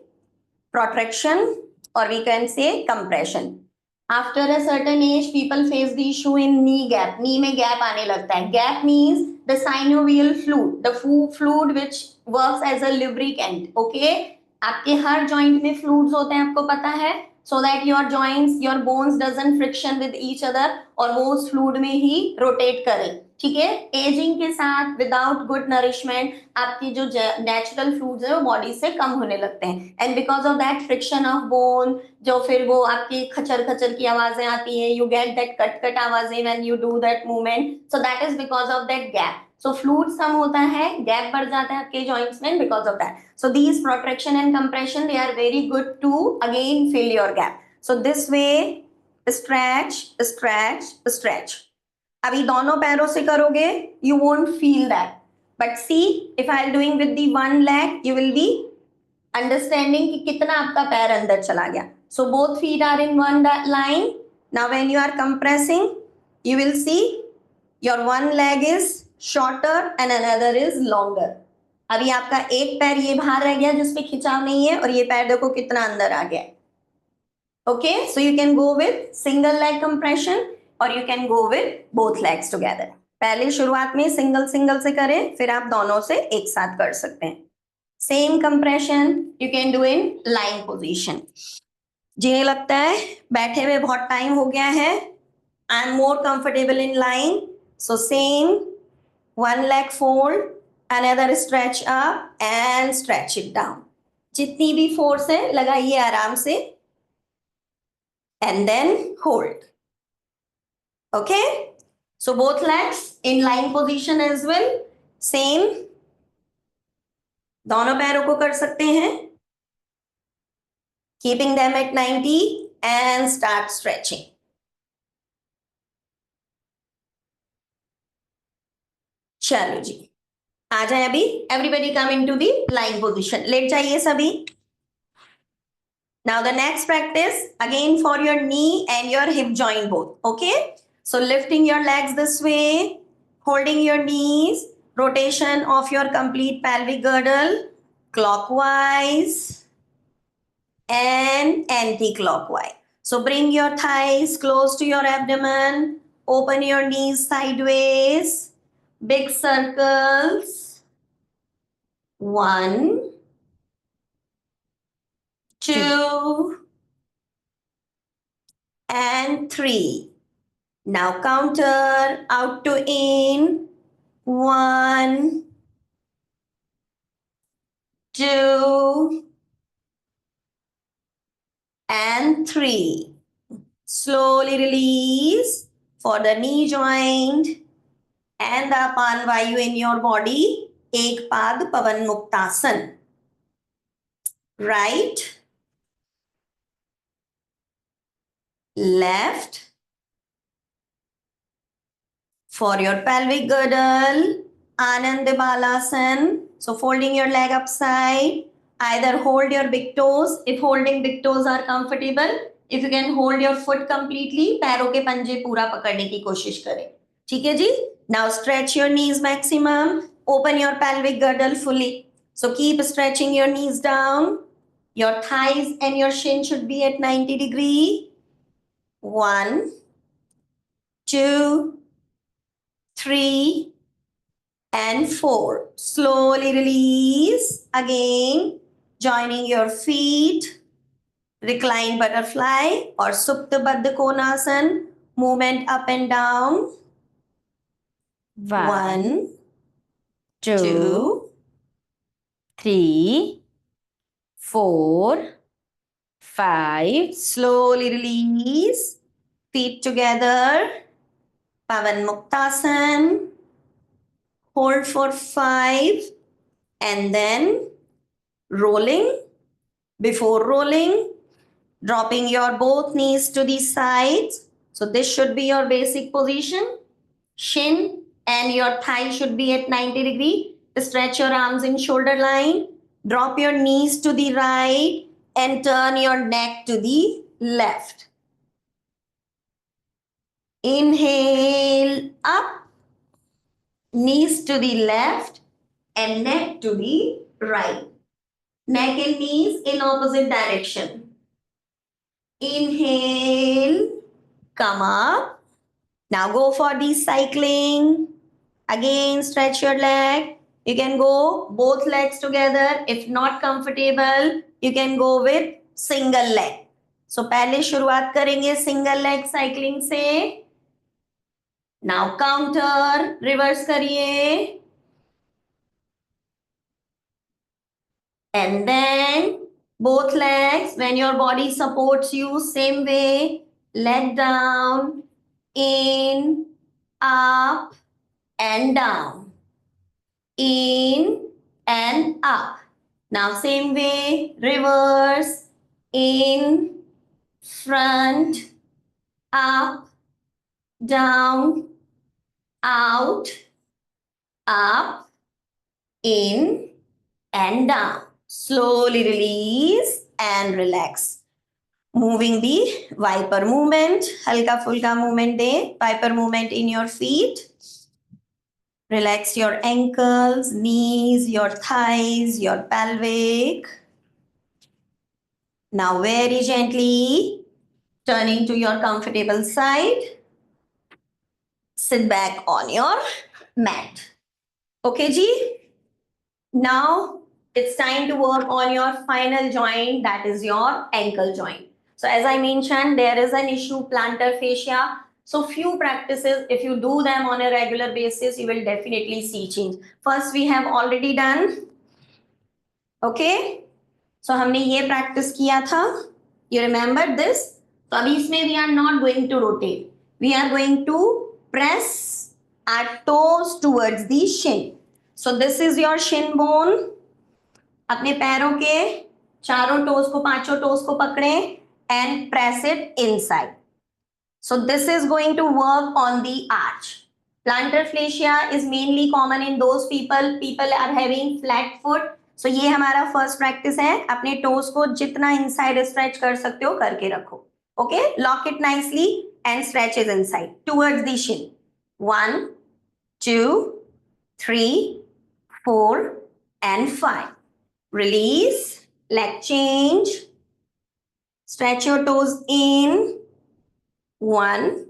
protraction or we can say compression. After a certain age, people face the issue in knee gap. Knee में gap आने लगता है. Gap means the synovial fluid, the fluid which works as a lubricant. Okay? आपके हर joint में fluids होते हैं, आपको पता है. so that your joints, your bones doesn't friction with each other और वो उस fluid में ही rotate करे. ठीक है, एजिंग के साथ विदाउट गुड नरिशमेंट आपकी जो नेचुरल फ्लूइड्स है वो बॉडी से कम होने लगते हैं, and because of that friction of bone, जो फिर वो आपकी खचर खचर की आवाजें आती है, you get that cut cut आवाजें when you do that movement, so that is because of that gap. So fluids कम होता है, गैप बढ़ जाता है आपके जॉइंट्स में because of that. So these protraction and compression they are very good to again fill your gap. So this way stretch stretch stretch. अभी दोनों पैरों से करोगे, you won't feel that, but see if I am doing with the one leg, you will be understanding कि कितना आपका पैर अंदर चला गया. So both feet are in one line. Now when you are compressing, you will see your one leg is shorter and another is longer. अभी आपका एक पैर ये बाहर रह गया जिसपे खिंचाव नहीं है, और ये पैर देखो कितना अंदर आ गया. Okay, so you can go with single leg compression और you can go with both legs together. पहले शुरुआत में सिंगल सिंगल से करें, फिर आप दोनों से एक साथ कर सकते हैं. Same compression you can do in line position. जिन्हें लगता है बैठे हुए बहुत टाइम हो गया है, I am more comfortable in line, so same one leg fold, another stretch up and stretch it down. जितनी भी फोर्स है लगाइए आराम से, and then hold. Okay, so both legs in lying position as well, same. दोनों पैरों को कर सकते हैं, keeping them at 90 and start stretching. चलो जी, आ जाए अभी. Everybody come into the lying position. लेट जाइए सभी. Now the next practice again for your knee and your hip joint both. Okay. So lifting your legs this way, holding your knees, rotation of your complete pelvic girdle, clockwise and anti-clockwise. So bring your thighs close to your abdomen, open your knees sideways, big circles. 1, 2, and 3. Now counter out to in. 1, 2, and 3. Slowly release for the knee joint and the apan vayu in your body. Ek pad pavan muktasan. Right, left. For your pelvic girdle, Anand Balasana. So folding your leg upside, either hold your big toes if holding big toes are comfortable. If you can hold your foot completely, पैरों के पंजे पूरा पकड़ने की कोशिश करें. ठीक है जी. Now stretch your knees maximum. Open your pelvic girdle fully. So keep stretching your knees down. Your thighs and your shin should be at 90 degree. 1, 2, 3, and 4. Slowly release. Again, joining your feet. Reclined butterfly or Supta Baddha Konasana. Movement up and down. 1, 2, 3, 4, 5. Slowly release. Feet together. Pavan Muktasan. Hold for 5. And then rolling. Before rolling, dropping your both knees to the sides. So this should be your basic position. Shin and your thigh should be at 90 degree. Stretch your arms in shoulder line. Drop your knees to the right and turn your neck to the left. Inhale up, knees to the left and neck to the right. Neck and knees in opposite direction. Inhale, come up. Now go for the cycling. Again, stretch your leg. You can go both legs together. If not comfortable, you can go with single leg. सो पहले शुरुआत करेंगे single leg cycling से. Now counter reverse करिए. And then both legs, when your body supports you, same way, leg down, in, up, and down, in, and up. Now, same way, reverse, in, front, up, down, out, up, in, and down. Slowly release and relax. Moving the viper movement, halka fulka movement de, viper movement in your feet. Relax your ankles, knees, your thighs, your pelvic. Now very gently turning to your comfortable side. Sit back on your mat. Okay, Ji? Now it's time to work on your final joint, that is your ankle joint. So as I mentioned, there is an issue, plantar fascia. So few practices, if you do them on a regular basis, you will definitely see change. First, we have already done. Okay. So हमने ये practice किया था. You remember this? तो अभी इसमें we are not going to rotate. We are going to press our toes towards the shin. So this is your shin bone. अपने पैरों के चारों टोस को, पांचों टोस को पकड़ें and press it inside. So this is going to work on the arch. Plantar fascia is mainly common in those people are having flat foot. So ये हमारा first practice है. अपने toes को जितना inside stretch कर सकते हो करके रखो. Okay, lock it nicely and stretch it inside towards the shin. 1, 2, 3, 4, and 5. Release, leg change. Stretch your toes in. 1,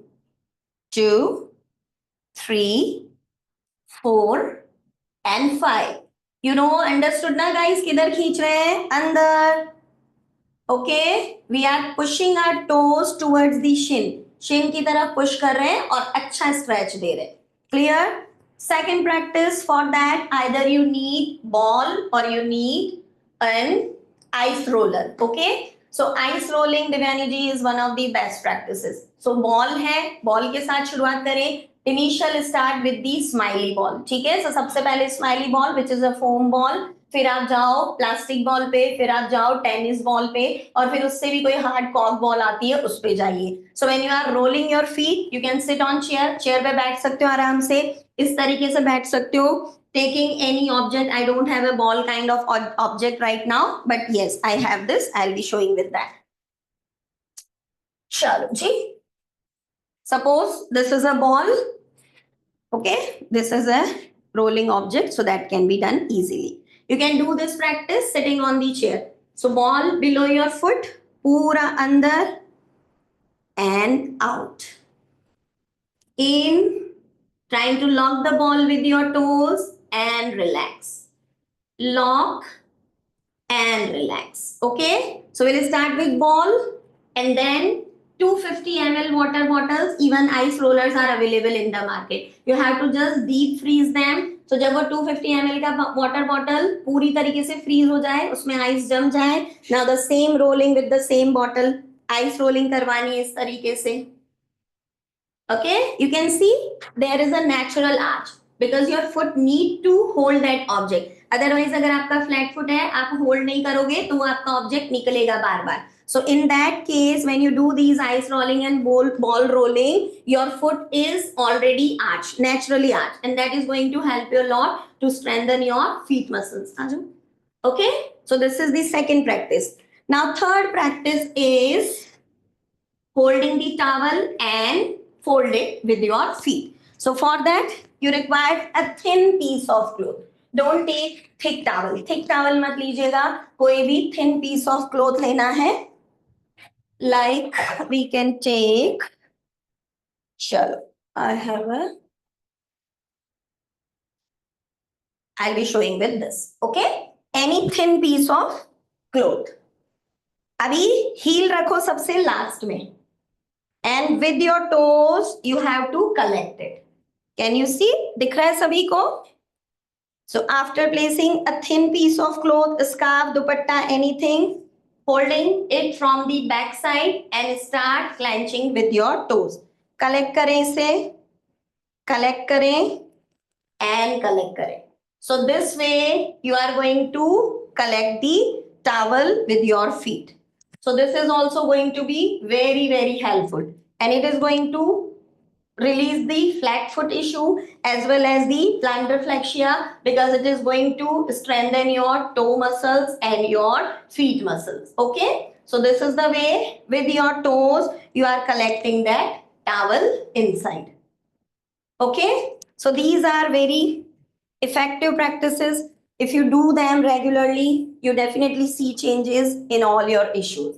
2, 3, 4, and 5. You know, understood ना guys? किधर खींच रहे हैं? अंदर. Okay, we are pushing our toes towards the shin. Shin की तरफ push कर रहे हैं और अच्छा stretch दे रहे हैं. Clear? Second practice, for that either you need ball or you need an ice roller. Okay, so ice rolling Divyani ji is one of the best practices. So ball है, ball के साथ शुरुआत करें. Initial start with the smiley ball. ठीक है, so सबसे पहले smiley ball which is a foam ball. फिर आप जाओ प्लास्टिक बॉल पे, फिर आप जाओ टेनिस बॉल पे, और फिर उससे भी कोई हार्ड कॉक बॉल आती है उस पे जाइए. So when you are rolling your feet you can sit on chair. Chair पे बैठ सकते हो आराम से, इस तरीके से बैठ सकते हो. Taking any object, I don't have a ball kind of object right now, but yes, I have this. I'll be showing with that. चलो जी, suppose this is a ball. Okay, this is a rolling object, so that can be done easily. You can do this practice sitting on the chair. So ball below your foot, pura andar and out. In, trying to lock the ball with your toes and relax. Lock and relax. Okay, so we'll start with ball and then 250 ml water bottles. Even ice rollers are available in the market. You have to just deep freeze them. So जब वो 250 ml का water bottle पूरी तरीके से freeze हो जाए, उसमें ice जम जाए, now the same rolling with the same bottle, ice rolling करवानी है इस तरीके से. Okay, you can see there is a natural arch because your foot need to hold that object. Otherwise अगर आपका flat foot है, आप hold नहीं करोगे तो वो आपका object निकलेगा बार बार. So in that case, when you do these ice rolling and ball rolling, your foot is already arched, naturally arched, and that is going to help you a lot to strengthen your feet muscles. Okay, so this is the second practice. Now third practice is holding the towel and fold it with your feet. So for that, you require a thin piece of cloth. Don't take thick towel. Thick towel मत लीजिएगा. कोई भी thin piece of cloth लेना है. Like we can take. Chalo, I have a. I'll be showing with this. Okay, any thin piece of cloth. अभी heel रखो सबसे last में, and with your toes you have to collect it. Can you see, दिख रहा है सभी को? So after placing a thin piece of cloth, scarf, dupatta, anything, holding it from the back side and start clenching with your toes. Collect करें इसे, collect करें and collect करें. So this way you are going to collect the towel with your feet. So this is also going to be very helpful, and it is going to release the flat foot issue as well as the plantar fascia, because it is going to strengthen your toe muscles and your feet muscles. Okay, so this is the way with your toes you are collecting that towel inside. Okay, so these are very effective practices. If you do them regularly, you definitely see changes in all your issues.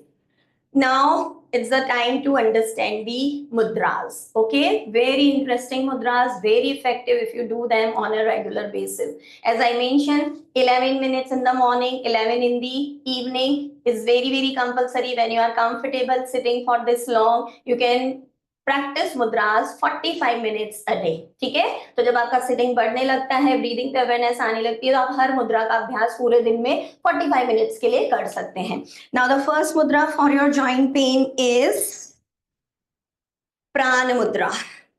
Now it's the time to understand the mudras. Okay, very interesting mudras, very effective if you do them on a regular basis. As I mentioned, 11 minutes in the morning, 11 in the evening is very compulsory. When you are comfortable sitting for this long, you can practice मुद्रास 45 minutes a day. ठीक है, तो जब आपका sitting बढ़ने लगता है, breathing पे awareness आने लगती है, तो आप हर मुद्रा का अभ्यास पूरे दिन में 45 मिनट्स के लिए कर सकते हैं. Now the first mudra for your joint pain is प्राण मुद्रा.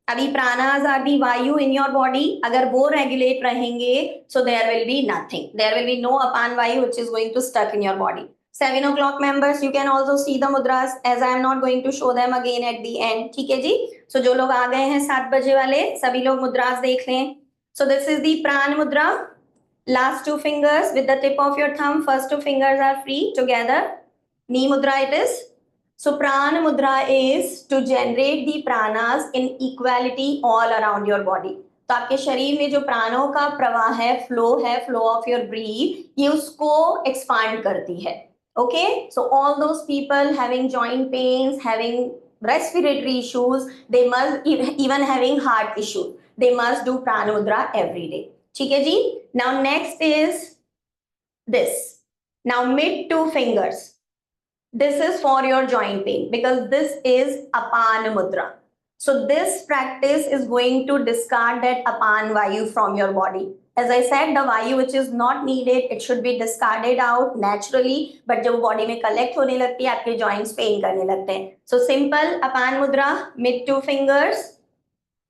अभी प्राणास आर दी वायु इन योर बॉडी, अगर वो रेगुलेट रहेंगे so there will be nothing, there will be no अपान वायु which is going to stuck in your body. 7 o'clock members, you can also see the mudras as I am not going to show them again at the end. ठीक है जी, so जो लोग आ गए हैं 7 बजे वाले, सभी लोग मुद्रास देख लें. So this is the प्राण मुद्रा. Last two fingers with the tip of your thumb, first two fingers are free together. Knee mudra it is. So prana mudra is to generate the pranas in equality all around your body. तो आपके शरीर में जो प्राणों का प्रवाह है, flow of your breathe, ये उसको एक्सपांड करती है. Okay, so all those people having joint pains, having respiratory issues, they must even having heart issues, they must do prana mudra every day. ठीक है जी. Now next is this. Now mid two fingers. This is for your joint pain because this is apan mudra. So this practice is going to discard that apan vayu from your body. As I said, the vayu which is not needed, it should be discarded out naturally. But जब body में collect होने लगती है, आपके joints pain करने लगते हैं. So simple apan mudra, mid two fingers.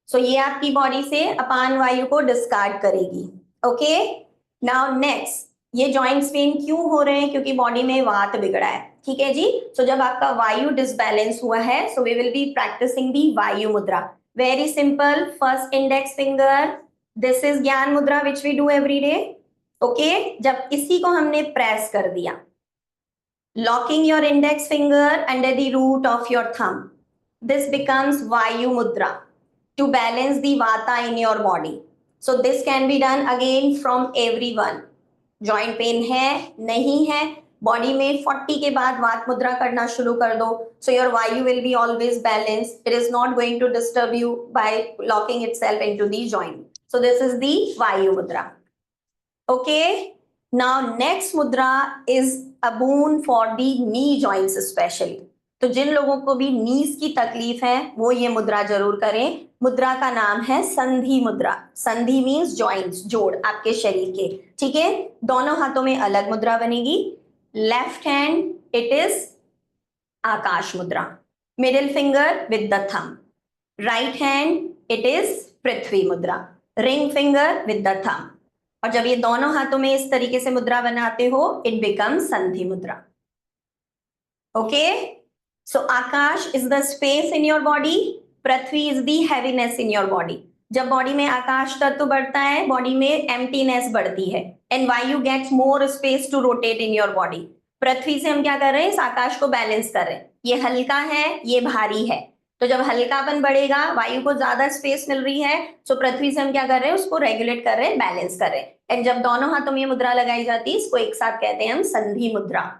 So ये आपकी body से अपान वायु को discard करेगी. Okay. Now next, ये जॉइंट्स पेन क्यों हो रहे हैं? क्योंकि बॉडी में वात बिगड़ा है. ठीक है जी. सो जब आपका वायु डिसबैलेंस हुआ है, so we will be practising the vayu mudra. Very simple. First index finger, this is gyan mudra which we do every day. Okay, जब इसी को हमने प्रेस कर दिया, locking your index finger under the root of your thumb, this becomes vayu mudra to balance the vata in your body. So this can be done again from everyone. Joint pain है, नहीं है, body में 40 के बाद वात मुद्रा करना शुरू कर दो. So your vayu will be always balance. It is not going to disturb you by locking itself into the joint. So this is the vayu mudra. Okay, now next mudra is a boon for the knee joints specially. तो जिन लोगों को भी नीज की तकलीफ है वो ये मुद्रा जरूर करें. मुद्रा का नाम है संधि मुद्रा. संधि मीन्स जॉइंट्स, जोड़ आपके शरीर के. ठीक है, दोनों हाथों में अलग मुद्रा बनेगी. Left hand it is akash mudra, middle finger with the thumb. Right hand it is prithvi mudra, ring finger with the thumb. और जब ये दोनों हाथों में इस तरीके से मुद्रा बनाते हो, इट बिकम्स संधि mudra. Okay, so Akash is the space in your body, Prithvi is the heaviness in your body. जब बॉडी में आकाश तत्व बढ़ता है, बॉडी में एम्प्टीनेस बढ़ती है, and vayu gets more space to rotate in your body. Prithvi से हम क्या कर रहे हैं? इस आकाश को बैलेंस कर रहे हैं. ये हल्का है, ये भारी है, तो जब हल्कापन बढ़ेगा, वायु को ज्यादा स्पेस मिल रही है, सो पृथ्वी से हम क्या कर रहे हैं? उसको रेगुलेट कर रहे हैं, बैलेंस कर रहे हैं. एंड जब दोनों हाथों में ये मुद्रा लगाई जाती है, इसको एक साथ कहते हैं हम sandhi mudra.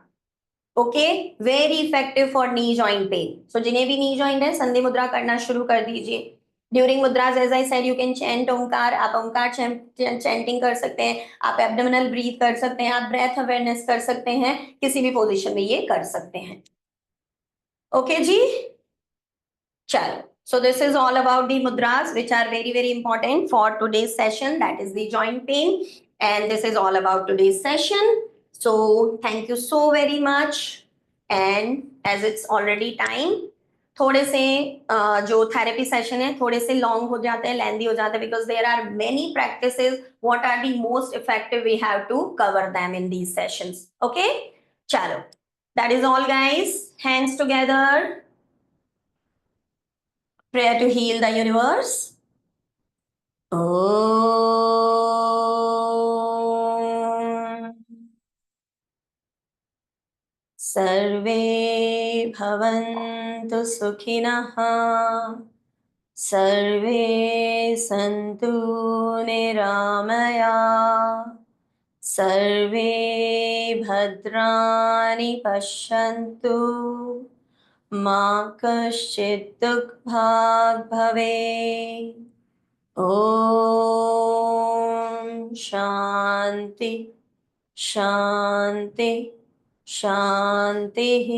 Okay, very effective for knee joint pain. सो जिन्हें भी नी जॉइंट है, संधि मुद्रा करना शुरू कर दीजिए. During mudras as I said you can chant Omkar, आप ओंकार चैंटिंग कर सकते हैं, आप एब्डोमिनल ब्रीथ कर सकते हैं, आप ब्रेथ अवेयरनेस कर सकते हैं, किसी भी पोजीशन में ये कर सकते हैं। ओके जी, चलो, so this is all about the mudras which are very very important for today's session, that is the joint pain, and this is all about today's session. So thank you so very much, and as it's already time, थोड़े से जो therapy session है थोड़े से long हो जाते हैं, लेंदी हो जाते हैं, because there are many practices, what are the most effective, we have to cover them in these sessions. Okay, चलो, that is all guys, hands together, prayer to heal the universe. Om. सर्वे भवन्तु सुखिनः, सर्वे सन्तु निरामया, सर्वे भद्राणि पश्यन्तु, मा कश्चित् दुःखभाग् भवेत्। ॐ शान्ति शान्ति शान्तिः।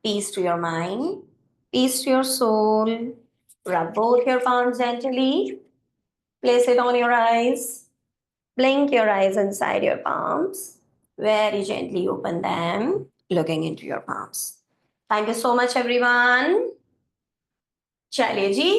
Peace to your mind, peace to your soul. Rub both your palms gently. Place it on your eyes. Blink your eyes inside your palms. Very gently open them, looking into your palms. Thank you so much, everyone. चलिए जी,